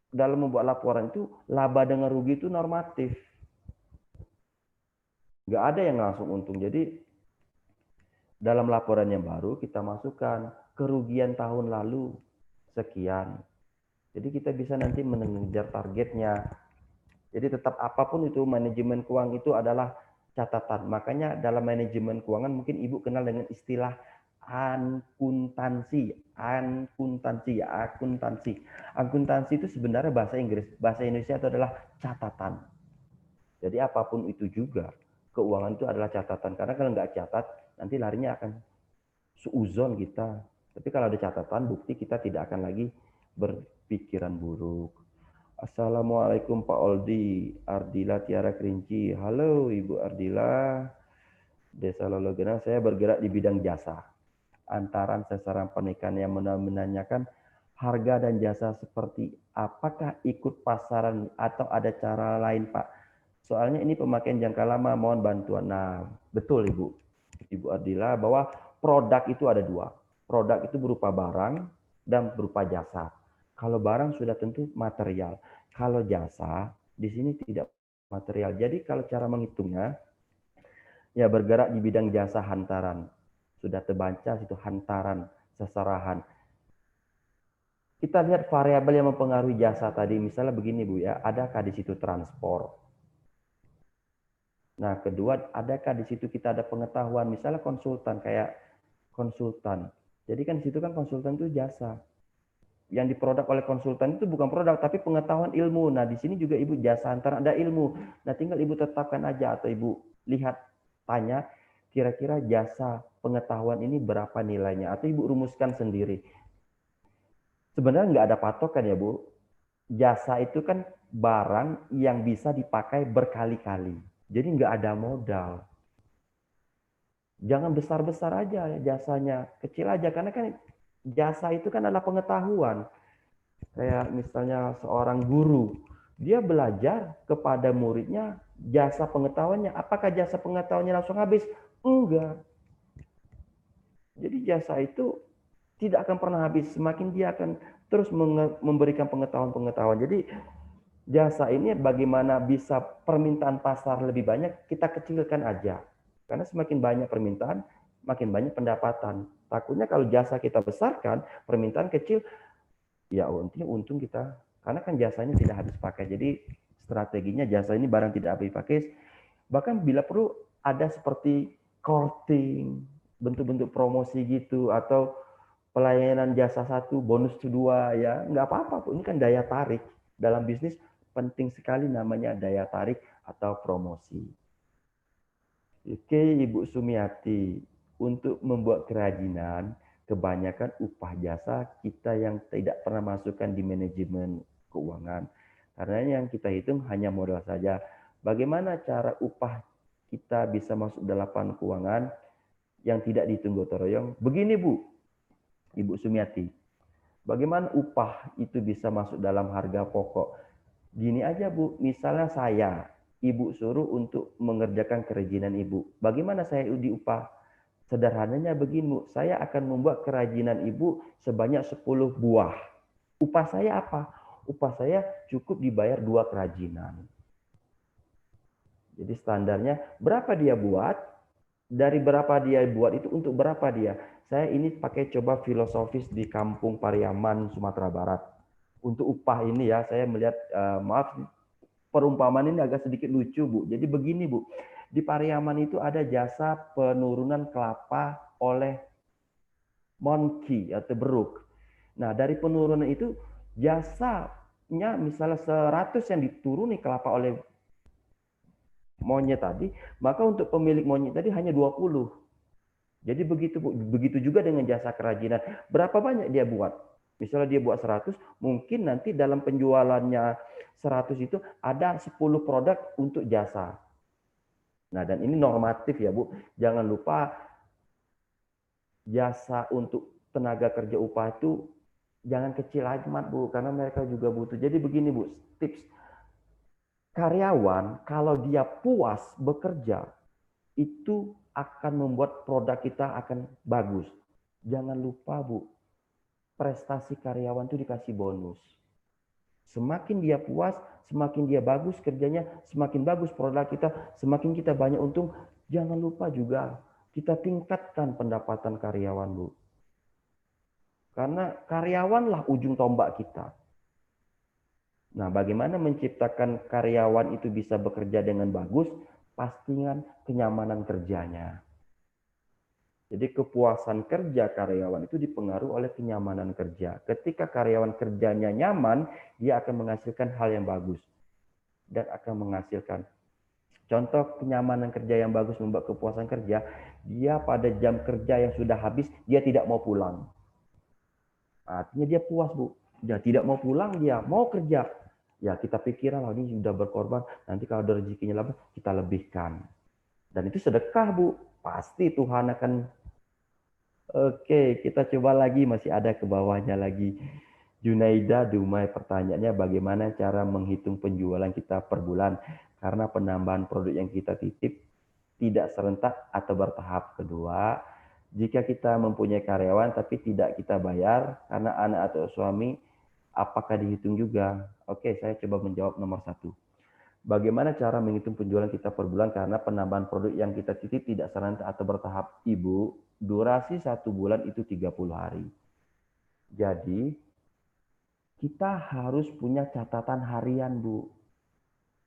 S2: dalam membuat laporan itu laba dengan rugi itu normatif. Nggak ada yang langsung untung. Jadi dalam laporan yang baru kita masukkan kerugian tahun lalu sekian. Jadi kita bisa nanti mengejar targetnya. Jadi tetap apapun itu manajemen keuangan itu adalah catatan. Makanya dalam manajemen keuangan mungkin Ibu kenal dengan istilah akuntansi. Akuntansi itu sebenarnya bahasa Inggris. Bahasa Indonesia itu adalah catatan. Jadi apapun itu juga keuangan itu adalah catatan. Karena kalau nggak catat nanti larinya akan suuzon kita. Tapi kalau ada catatan bukti kita tidak akan lagi berpikiran buruk. Assalamualaikum Pak Oldi, Ardila Tiara Kerinci. Halo Ibu Ardila, Desa Lologena, saya bergerak di bidang jasa. Antaran sasaran pernikahan yang menanyakan harga dan jasa seperti apakah ikut pasaran atau ada cara lain Pak? Soalnya ini pemakaian jangka lama, mohon bantuan. Nah, betul Ibu Ardila, bahwa produk itu ada dua. Produk itu berupa barang dan berupa jasa. Kalau barang sudah tentu material. Kalau jasa, di sini tidak material. Jadi kalau cara menghitungnya, ya bergerak di bidang jasa hantaran. Sudah terbaca situ hantaran, seserahan. Kita lihat variabel yang mempengaruhi jasa tadi. Misalnya begini Bu ya, adakah di situ transport? Nah, kedua, adakah di situ kita ada pengetahuan, misalnya konsultan, kayak konsultan. Jadi kan di situ kan konsultan itu jasa. Yang diproduk oleh konsultan itu bukan produk, tapi pengetahuan ilmu. Nah, di sini juga Ibu jasa antara ada ilmu. Nah, tinggal Ibu tetapkan aja atau Ibu lihat, tanya, kira-kira jasa pengetahuan ini berapa nilainya. Atau Ibu rumuskan sendiri. Sebenarnya nggak ada patokan ya Bu. Jasa itu kan barang yang bisa dipakai berkali-kali. Jadi nggak ada modal. Jangan besar-besar aja jasanya, kecil aja. Karena kan jasa itu kan adalah pengetahuan. Kayak misalnya seorang guru, dia belajar kepada muridnya jasa pengetahuannya. Apakah jasa pengetahuannya langsung habis? Enggak. Jadi jasa itu tidak akan pernah habis. Semakin dia akan terus memberikan pengetahuan-pengetahuan. Jadi jasa ini bagaimana bisa permintaan pasar lebih banyak, kita kecilkan aja. Karena semakin banyak permintaan, makin banyak pendapatan. Takutnya kalau jasa kita besarkan, permintaan kecil, ya untung kita. Karena kan jasanya tidak habis pakai. Jadi strateginya jasa ini barang tidak habis pakai. Bahkan bila perlu ada seperti courting, bentuk-bentuk promosi gitu, atau pelayanan jasa 1, bonus 2, ya nggak apa-apa. Ini kan daya tarik. Dalam bisnis penting sekali namanya daya tarik atau promosi. Oke, Ibu Sumiati, untuk membuat kerajinan, kebanyakan upah jasa kita yang tidak pernah masukkan di manajemen keuangan. Karena yang kita hitung hanya modal saja. Bagaimana cara upah kita bisa masuk dalam laporan keuangan yang tidak dihitung gotong royong? Begini Bu, Ibu Sumiati, bagaimana upah itu bisa masuk dalam harga pokok? Gini aja Bu, misalnya saya, Ibu suruh untuk mengerjakan kerajinan Ibu. Bagaimana saya diupah? Sederhananya begini Bu, saya akan membuat kerajinan Ibu sebanyak 10 buah. Upah saya apa? Upah saya cukup dibayar 2 kerajinan. Jadi standarnya berapa dia buat, dari berapa dia buat itu untuk berapa dia. Saya ini pakai coba filosofis di Kampung Pariaman, Sumatera Barat. Untuk upah ini ya, saya melihat, maaf, perumpamaan ini agak sedikit lucu Bu. Jadi begini Bu, di Pariaman itu ada jasa penurunan kelapa oleh monkey atau beruk. Nah dari penurunan itu jasanya misalnya 100 yang dituruni kelapa oleh monyet tadi, maka untuk pemilik monyet tadi hanya 20. Jadi begitu Bu, begitu juga dengan jasa kerajinan. Berapa banyak dia buat? Misalnya dia buat 100, mungkin nanti dalam penjualannya 100 itu ada 10 produk untuk jasa. Nah, dan ini normatif ya Bu. Jangan lupa jasa untuk tenaga kerja upah itu jangan kecil amat Bu, karena mereka juga butuh. Jadi begini Bu, tips. Karyawan kalau dia puas bekerja, itu akan membuat produk kita akan bagus. Jangan lupa Bu, prestasi karyawan itu dikasih bonus. Semakin dia puas, semakin dia bagus kerjanya, semakin bagus produk kita, semakin kita banyak untung. Jangan lupa juga kita tingkatkan pendapatan karyawan Bu. Karena karyawanlah ujung tombak kita. Nah, bagaimana menciptakan karyawan itu bisa bekerja dengan bagus? Pastikan kenyamanan kerjanya. Jadi kepuasan kerja karyawan itu dipengaruhi oleh kenyamanan kerja. Ketika karyawan kerjanya nyaman, dia akan menghasilkan hal yang bagus. Dan akan menghasilkan. Contoh kenyamanan kerja yang bagus membuat kepuasan kerja, dia pada jam kerja yang sudah habis, dia tidak mau pulang. Artinya dia puas Bu. Dia tidak mau pulang, dia mau kerja. Ya kita pikir lah ini sudah berkorban, nanti kalau ada rezekinya lebih kita lebihkan. Dan itu sedekah Bu, pasti Tuhan akan. Oke, kita coba lagi, masih ada ke bawahnya lagi. Junaida Dumai, pertanyaannya bagaimana cara menghitung penjualan kita per bulan? Karena penambahan produk yang kita titip tidak serentak atau bertahap. Kedua, jika kita mempunyai karyawan tapi tidak kita bayar karena anak atau suami, apakah dihitung juga? Oke, saya coba menjawab nomor 1. Bagaimana cara menghitung penjualan kita per bulan karena penambahan produk yang kita titip tidak serentak atau bertahap? Ibu, durasi 1 bulan itu 30 hari. Jadi, kita harus punya catatan harian, Bu.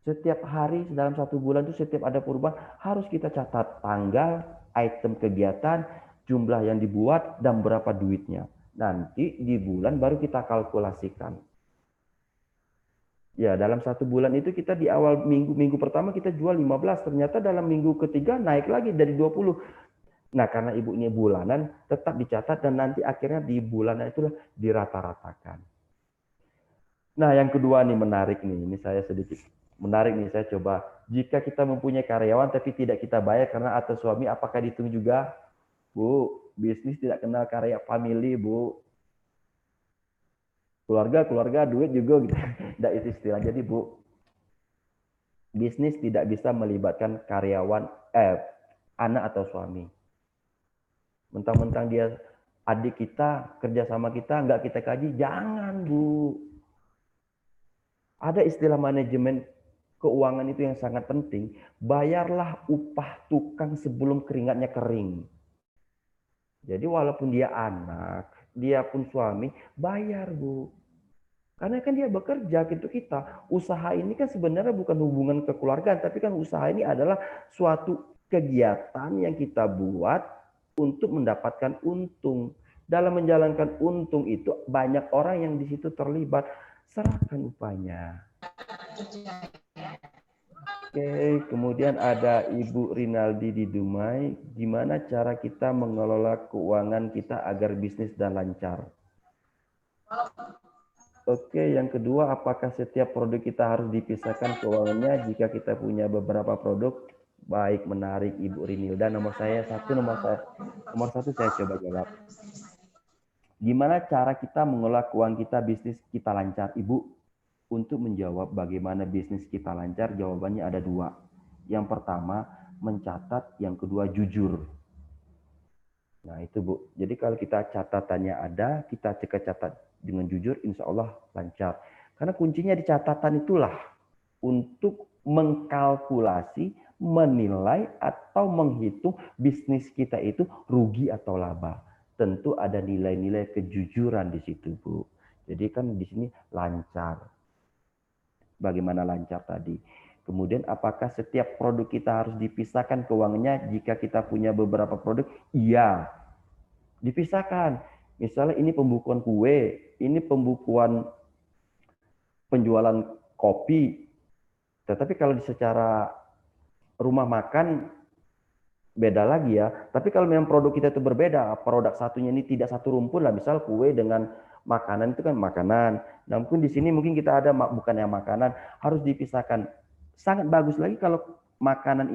S2: Setiap hari dalam 1 bulan itu setiap ada perubahan harus kita catat tanggal, item kegiatan, jumlah yang dibuat, dan berapa duitnya. Nanti di bulan baru kita kalkulasikan. Ya, dalam 1 bulan itu kita di awal minggu pertama kita jual 15, ternyata dalam minggu ketiga naik lagi dari 20. Nah, karena ibu ini bulanan, tetap dicatat dan nanti akhirnya di bulanan itulah dirata-ratakan. Nah, yang kedua nih menarik nih, ini saya sedikit menarik nih, saya coba. Jika kita mempunyai karyawan tapi tidak kita bayar karena atas suami, apakah dihitung juga? Bu, bisnis tidak kenal karya family, Bu. Keluarga, duit juga gitu. Tidak itu istilah. Jadi, Bu, bisnis tidak bisa melibatkan karyawan, anak atau suami. Mentang-mentang dia adik kita, kerja sama kita, nggak kita kaji, jangan Bu. Ada istilah manajemen keuangan itu yang sangat penting. Bayarlah upah tukang sebelum keringatnya kering. Jadi walaupun dia anak, dia pun suami, bayar Bu. Karena kan dia bekerja gitu kita. Usaha ini kan sebenarnya bukan hubungan kekeluargaan, tapi kan usaha ini adalah suatu kegiatan yang kita buat untuk mendapatkan untung. Dalam menjalankan untung itu banyak orang yang di situ terlibat. Serahkan upahnya. Oke, kemudian ada Ibu Rinaldi di Dumai. Gimana cara kita mengelola keuangan kita agar bisnis dan lancar? Oke, yang kedua, apakah setiap produk kita harus dipisahkan keuangannya jika kita punya beberapa produk? Baik, menarik Ibu Rinilda. Nomor satu saya coba jawab. Gimana cara kita mengelola keuangan kita, bisnis kita lancar? Ibu, untuk menjawab bagaimana bisnis kita lancar, jawabannya ada 2. Yang pertama, mencatat. Yang kedua, jujur. Nah itu Bu. Jadi kalau kita catatannya ada, kita catat dengan jujur, insya Allah lancar. Karena kuncinya di catatan itulah untuk mengkalkulasi, menilai atau menghitung bisnis kita itu rugi atau laba. Tentu ada nilai-nilai kejujuran di situ Bu. Jadi kan di sini lancar. Bagaimana lancar tadi? Kemudian apakah setiap produk kita harus dipisahkan keuangannya jika kita punya beberapa produk? Iya, dipisahkan. Misalnya ini pembukuan kue, ini pembukuan penjualan kopi. Tetapi kalau secara rumah makan beda lagi ya. Tapi kalau memang produk kita itu berbeda, produk satunya ini tidak satu rumpun lah, misal kue dengan makanan itu kan makanan. Namun di sini mungkin kita ada bukan yang makanan, harus dipisahkan. Sangat bagus lagi kalau makanan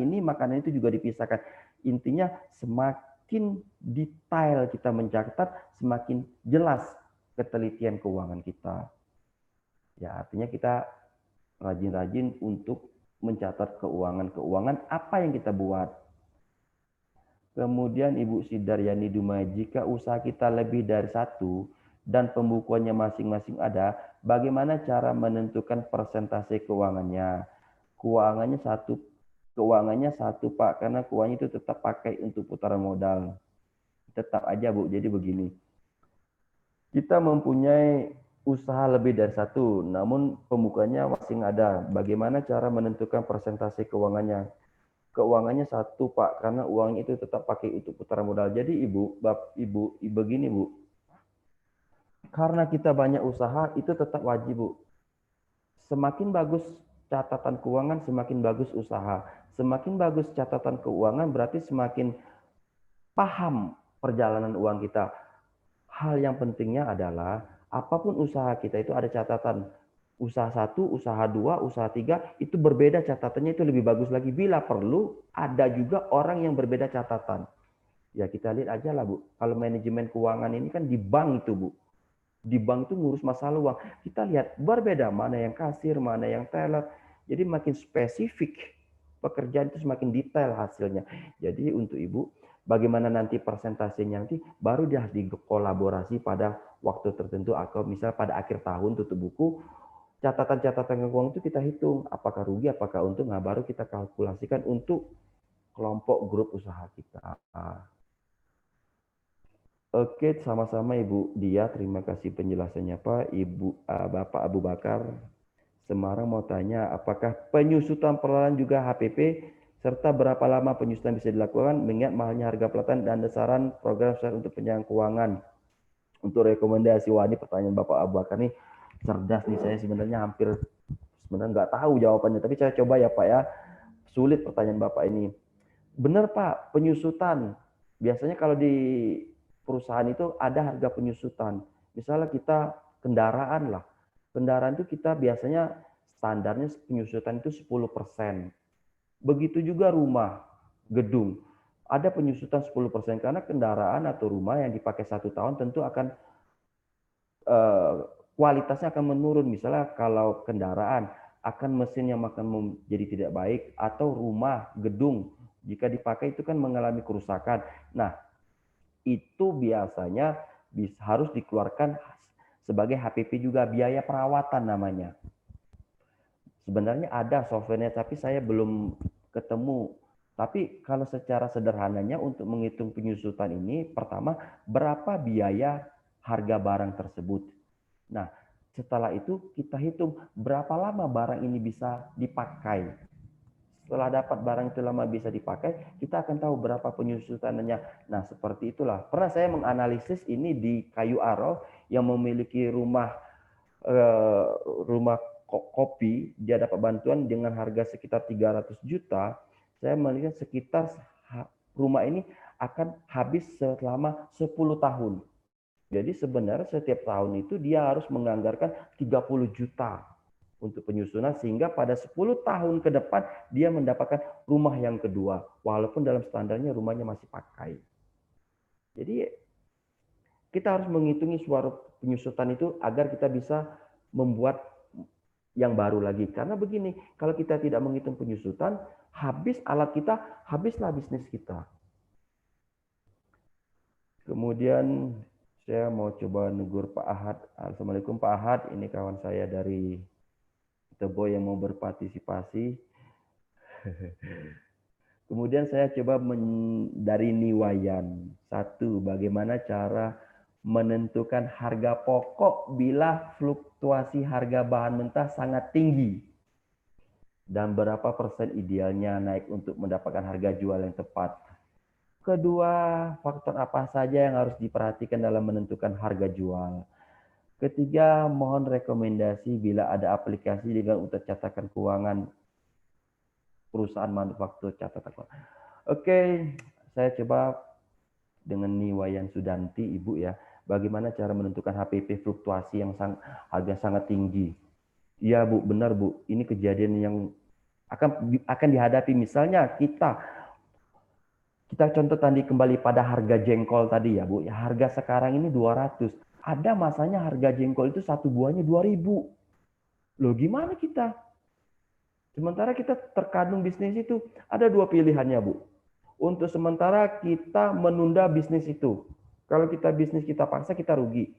S2: itu juga dipisahkan. Intinya semakin detail kita mencatat, semakin jelas ketelitian keuangan kita. Ya, artinya kita rajin-rajin untuk mencatat keuangan apa yang kita buat. Kemudian Ibu Sidaryani Dumai, jika usaha kita lebih dari 1 dan pembukuannya masing-masing ada, bagaimana cara menentukan persentase keuangannya? Keuangannya satu Pak, karena keuangannya itu tetap pakai untuk putaran modal. Tetap aja Bu, jadi begini. Kita mempunyai usaha lebih dari 1, namun pembukuannya masing ada. Bagaimana cara menentukan persentase keuangannya? Keuangannya 1 Pak, karena uangnya itu tetap pakai untuk putaran modal. Jadi Ibu begini Bu, karena kita banyak usaha itu tetap wajib Bu. Semakin bagus catatan keuangan, semakin bagus usaha. Semakin bagus catatan keuangan berarti semakin paham perjalanan uang kita. Hal yang pentingnya adalah apapun usaha kita itu ada catatan. Usaha 1, usaha 2, usaha 3 itu berbeda catatannya, itu lebih bagus lagi. Bila perlu ada juga orang yang berbeda catatan. Ya kita lihat aja lah Bu. Kalau manajemen keuangan ini kan di bank itu Bu. Di bank itu ngurus masalah uang. Kita lihat berbeda mana yang kasir, mana yang teller. Jadi makin spesifik pekerjaan itu semakin detail hasilnya. Jadi untuk Ibu, bagaimana nanti persentasenya nanti baru dia harus dikolaborasi pada waktu tertentu atau misal pada akhir tahun tutup buku. Catatan-catatan keuangan itu kita hitung apakah rugi, apakah untung, nah baru kita kalkulasikan untuk kelompok grup usaha kita. Oke, sama-sama Ibu Dia, terima kasih penjelasannya Pak. Bapak Abu Bakar Semarang mau tanya, apakah penyusutan perlahan juga HPP serta berapa lama penyusutan bisa dilakukan mengingat mahalnya harga pelatihan dan saran program sukses untuk penjagaan keuangan. Untuk rekomendasi, wah ini pertanyaan Bapak Abu Bakar nih cerdas nih, saya sebenarnya nggak tahu jawabannya, tapi saya coba ya Pak ya. Sulit pertanyaan Bapak ini. Benar Pak, penyusutan. Biasanya kalau di perusahaan itu ada harga penyusutan. Misalnya kita kendaraan lah. Kendaraan itu kita biasanya standarnya penyusutan itu 10%. Begitu juga rumah, gedung. Ada penyusutan 10% karena kendaraan atau rumah yang dipakai 1 tahun tentu akan kualitasnya akan menurun. Misalnya kalau kendaraan akan mesin yang akan menjadi tidak baik, atau rumah, gedung jika dipakai itu kan mengalami kerusakan. Nah, itu biasanya harus dikeluarkan sebagai HPP juga, biaya perawatan namanya. Sebenarnya ada softwarenya tapi saya belum ketemu. Tapi kalau secara sederhananya untuk menghitung penyusutan ini, pertama berapa biaya harga barang tersebut. Nah, setelah itu kita hitung berapa lama barang ini bisa dipakai. Setelah dapat barang itu lama bisa dipakai, kita akan tahu berapa penyusutannya. Nah, seperti itulah. Pernah saya menganalisis ini di Kayu Aro yang memiliki rumah kopi, dia dapat bantuan dengan harga sekitar 300 juta. Saya melihat sekitar rumah ini akan habis selama 10 tahun. Jadi sebenarnya setiap tahun itu dia harus menganggarkan 30 juta untuk penyusunan sehingga pada 10 tahun ke depan dia mendapatkan rumah yang kedua walaupun dalam standarnya rumahnya masih pakai. Jadi kita harus menghitungi suara penyusutan itu agar kita bisa membuat yang baru lagi. Karena begini, kalau kita tidak menghitung penyusutan, habis alat kita, habislah bisnis kita. Kemudian saya mau coba negur Pak Ahad. Assalamualaikum Pak Ahad, ini kawan saya dari Tebo yang mau berpartisipasi. Kemudian saya coba dari Niwayan. 1, bagaimana cara menentukan harga pokok bila fluktuasi harga bahan mentah sangat tinggi? Dan berapa persen idealnya naik untuk mendapatkan harga jual yang tepat? Kedua, faktor apa saja yang harus diperhatikan dalam menentukan harga jual? Ketiga, mohon rekomendasi bila ada aplikasi dengan untuk catatan keuangan perusahaan manufaktur catatan keuangan. Oke, saya coba dengan Niwayan Sudanti, Ibu ya. Bagaimana cara menentukan HPP fluktuasi yang harga sangat tinggi? Iya Bu, benar Bu. Ini kejadian yang akan dihadapi. Misalnya kita contoh tadi kembali pada harga jengkol tadi ya Bu. Ya, harga sekarang ini 200. Ada masanya harga jengkol itu satu buahnya 2000. Loh gimana kita? Sementara kita terkandung bisnis itu ada 2 pilihannya Bu. Untuk sementara kita menunda bisnis itu. Kalau kita bisnis kita paksa kita rugi.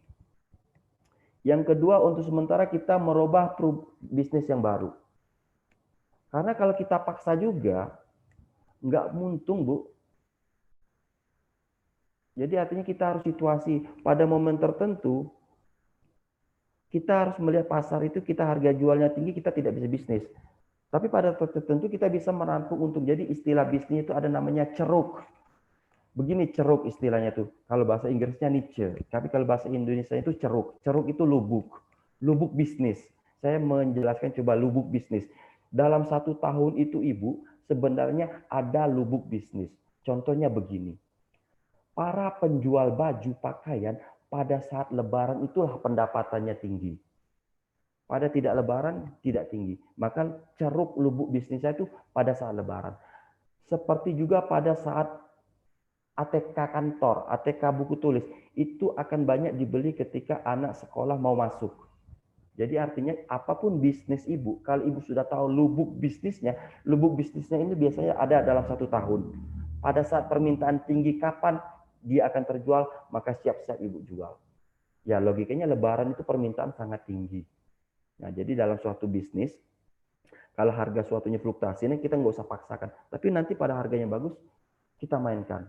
S2: Yang kedua untuk sementara kita merubah bisnis yang baru. Karena kalau kita paksa juga nggak untung Bu. Jadi artinya kita harus situasi pada momen tertentu kita harus melihat pasar itu kita harga jualnya tinggi kita tidak bisa bisnis. Tapi pada tertentu kita bisa merampung untung. Jadi istilah bisnis itu ada namanya ceruk. Begini ceruk istilahnya tuh. Kalau bahasa Inggrisnya niche. Tapi kalau bahasa Indonesia itu ceruk. Ceruk itu lubuk. Lubuk bisnis. Saya menjelaskan coba lubuk bisnis. Dalam 1 tahun itu Ibu, sebenarnya ada lubuk bisnis. Contohnya begini. Para penjual baju pakaian pada saat lebaran itulah pendapatannya tinggi. Pada tidak lebaran, tidak tinggi. Maka ceruk lubuk bisnisnya itu pada saat lebaran. Seperti juga pada saat ATK kantor, ATK buku tulis, itu akan banyak dibeli ketika anak sekolah mau masuk. Jadi artinya apapun bisnis ibu, kalau ibu sudah tahu lubuk bisnisnya ini biasanya ada dalam 1 tahun. Pada saat permintaan tinggi kapan dia akan terjual, maka siap-siap ibu jual. Ya logikanya lebaran itu permintaan sangat tinggi. Nah jadi dalam suatu bisnis, kalau harga suatunya fluktuasi, ini kita nggak usah paksakan. Tapi nanti pada harganya bagus, kita mainkan.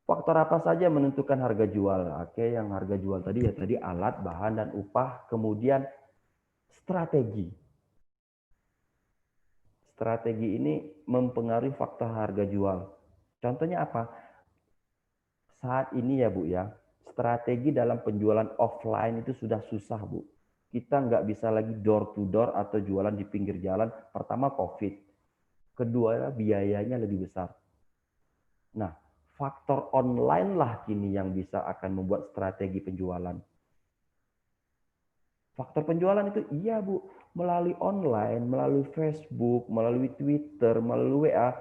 S2: Faktor apa saja menentukan harga jual? Oke, yang harga jual tadi ya tadi alat, bahan, dan upah. Kemudian strategi. Strategi ini mempengaruhi faktor harga jual. Contohnya apa? Saat ini ya Bu ya, strategi dalam penjualan offline itu sudah susah Bu. Kita nggak bisa lagi door to door atau jualan di pinggir jalan. Pertama COVID. Kedua biayanya lebih besar. Nah, faktor online lah kini yang bisa akan membuat strategi penjualan. Faktor penjualan itu iya Bu, melalui online, melalui Facebook, melalui Twitter, melalui WA,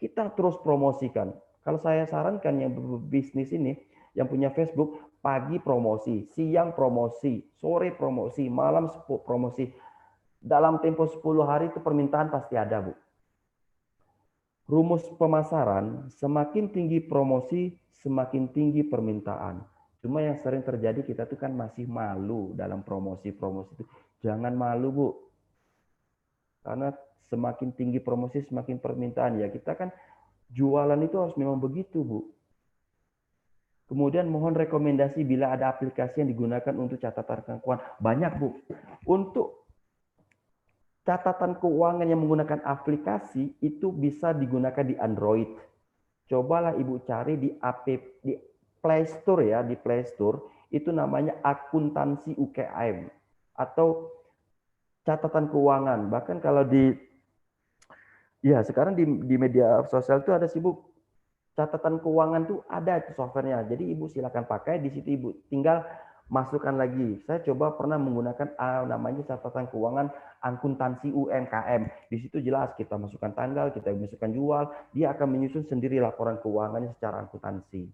S2: kita terus promosikan. Kalau saya sarankan yang bisnis ini, yang punya Facebook, pagi promosi, siang promosi, sore promosi, malam promosi. Dalam tempo 10 hari itu permintaan pasti ada Bu. Rumus pemasaran, semakin tinggi promosi, semakin tinggi permintaan. Cuma yang sering terjadi kita tuh kan masih malu dalam promosi-promosi itu. Jangan malu Bu. Karena semakin tinggi promosi, semakin permintaan. Ya kita kan jualan itu harus memang begitu Bu. Kemudian mohon rekomendasi bila ada aplikasi yang digunakan untuk catatan keuangan. Banyak Bu. Untuk catatan keuangan yang menggunakan aplikasi itu bisa digunakan di Android. Cobalah Ibu cari di Play Store ya, di Play Store itu namanya akuntansi UKM atau catatan keuangan. Bahkan kalau sekarang di media sosial itu ada Bu, catatan keuangan tuh ada itu softwarenya. Jadi Ibu silakan pakai, di situ Ibu tinggal masukkan lagi. Saya coba pernah menggunakan namanya catatan keuangan akuntansi UMKM. Di situ jelas kita masukkan tanggal, kita masukkan jual, dia akan menyusun sendiri laporan keuangannya secara akuntansi.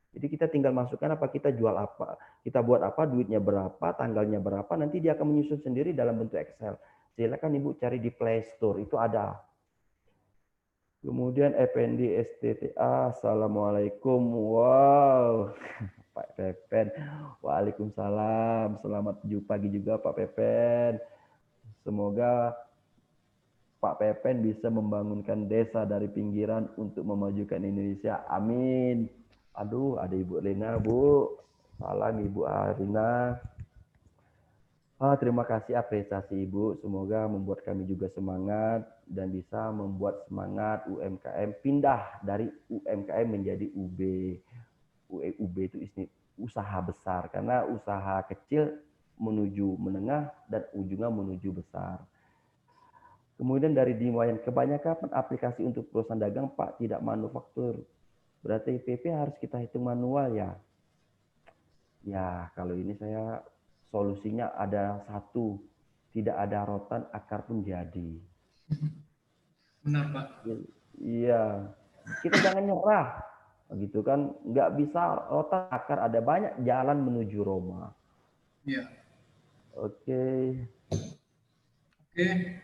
S2: Jadi kita tinggal masukkan apa kita jual apa, kita buat apa, duitnya berapa, tanggalnya berapa, nanti dia akan menyusun sendiri dalam bentuk Excel. Silakan Ibu cari di Play Store, itu ada. Kemudian Effendi STTA, Assalamualaikum. Wow. Pak Pepen, waalaikumsalam. Selamat pagi juga Pak Pepen. Semoga Pak Pepen bisa membangunkan desa dari pinggiran untuk memajukan Indonesia. Amin. Aduh, ada Ibu Lena, Bu. Salam Ibu Arina. Terima kasih apresiasi Ibu. Semoga membuat kami juga semangat dan bisa membuat semangat UMKM pindah dari UMKM menjadi UB. UB itu usaha besar, karena usaha kecil menuju menengah dan ujungnya menuju besar. Kemudian dari Dimayan, kebanyakan aplikasi untuk perusahaan dagang Pak tidak manufaktur. Berarti PP harus kita hitung manual ya? Ya, kalau ini saya solusinya ada satu, tidak ada rotan, akar pun jadi.
S1: Benar Pak.
S2: Iya, kita jangan nyerah. Begitu kan, nggak bisa rotan akar, ada banyak jalan menuju Roma.
S1: Iya.
S2: Oke.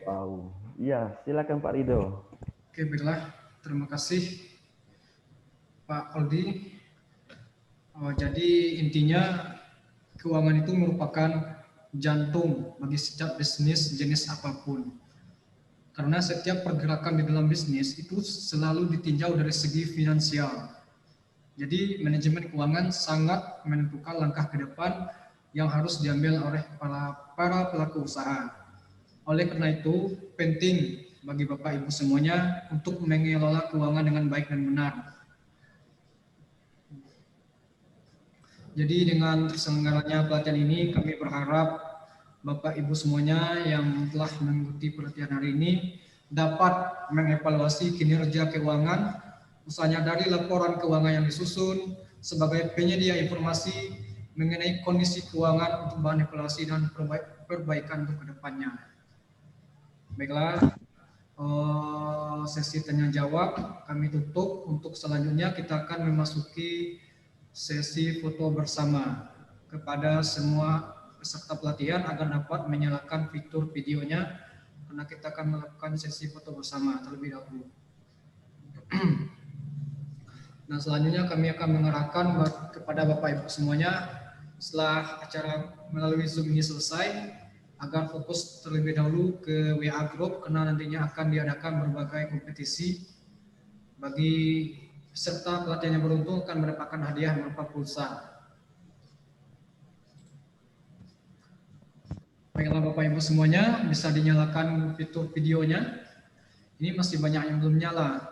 S2: Wow. Iya, silakan Pak Rido.
S1: Oke, baiklah. Terima kasih Pak Aldi. Jadi intinya keuangan itu merupakan jantung bagi setiap bisnis jenis apapun. Karena setiap pergerakan di dalam bisnis itu selalu ditinjau dari segi finansial. Jadi manajemen keuangan sangat menentukan langkah ke depan yang harus diambil oleh para pelaku usaha. Oleh karena itu, penting bagi Bapak Ibu semuanya untuk mengelola keuangan dengan baik dan benar. Jadi dengan terselenggaranya pelatihan ini, kami berharap Bapak Ibu semuanya yang telah mengikuti pelatihan hari ini dapat mengevaluasi kinerja keuangan usahanya dari laporan keuangan yang disusun sebagai penyedia informasi mengenai kondisi keuangan untuk bahan evaluasi dan perbaikan untuk kedepannya. Baiklah, sesi tanya jawab kami tutup. Untuk selanjutnya kita akan memasuki sesi foto bersama. Kepada semua peserta pelatihan agar dapat menyalakan fitur videonya, karena kita akan melakukan sesi foto bersama terlebih dahulu. Nah, selanjutnya kami akan mengarahkan kepada Bapak Ibu semuanya setelah acara melalui Zoom ini selesai, agar fokus terlebih dahulu ke WA Group, karena nantinya akan diadakan berbagai kompetisi. Bagi peserta pelatihan yang beruntung akan mendapatkan hadiah berupa pulsa. Baiklah Bapak Ibu semuanya, bisa dinyalakan fitur videonya. Ini masih banyak yang belum nyala.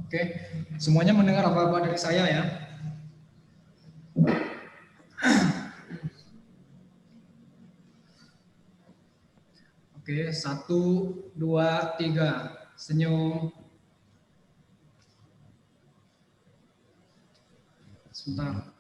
S1: Oke, semuanya mendengar apa-apa dari saya ya. Oke, 1, 2, 3, senyum. Sebentar.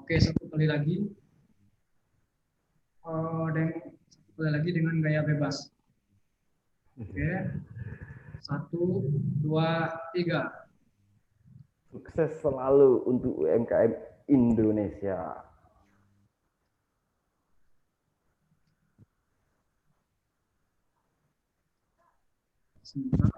S1: Oke, satu kali lagi. Dan satu kali lagi dengan gaya bebas. Oke. 1, 2, 3.
S2: Sukses selalu untuk UMKM Indonesia.
S1: Sebentar.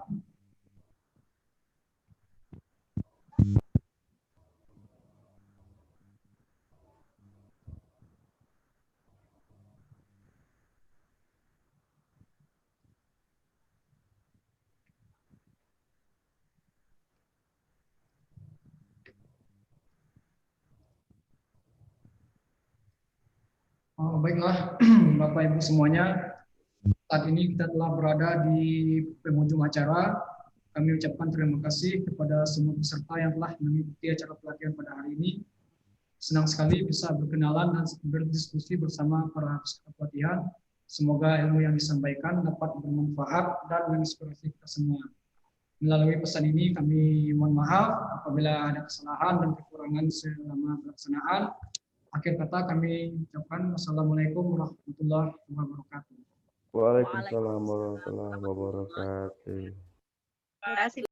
S1: Baiklah, Bapak Ibu semuanya, saat ini kita telah berada di penghujung acara. Kami ucapkan terima kasih kepada semua peserta yang telah mengikuti acara pelatihan pada hari ini. Senang sekali bisa berkenalan dan berdiskusi bersama para peserta pelatihan. Semoga ilmu yang disampaikan dapat bermanfaat dan menginspirasi kita semua. Melalui pesan ini kami mohon maaf apabila ada kesalahan dan kekurangan selama pelaksanaan. Akhir kata kami ucapkan wassalamualaikum warahmatullahi wabarakatuh.
S2: Waalaikumsalam warahmatullahi wabarakatuh.
S3: Terima kasih.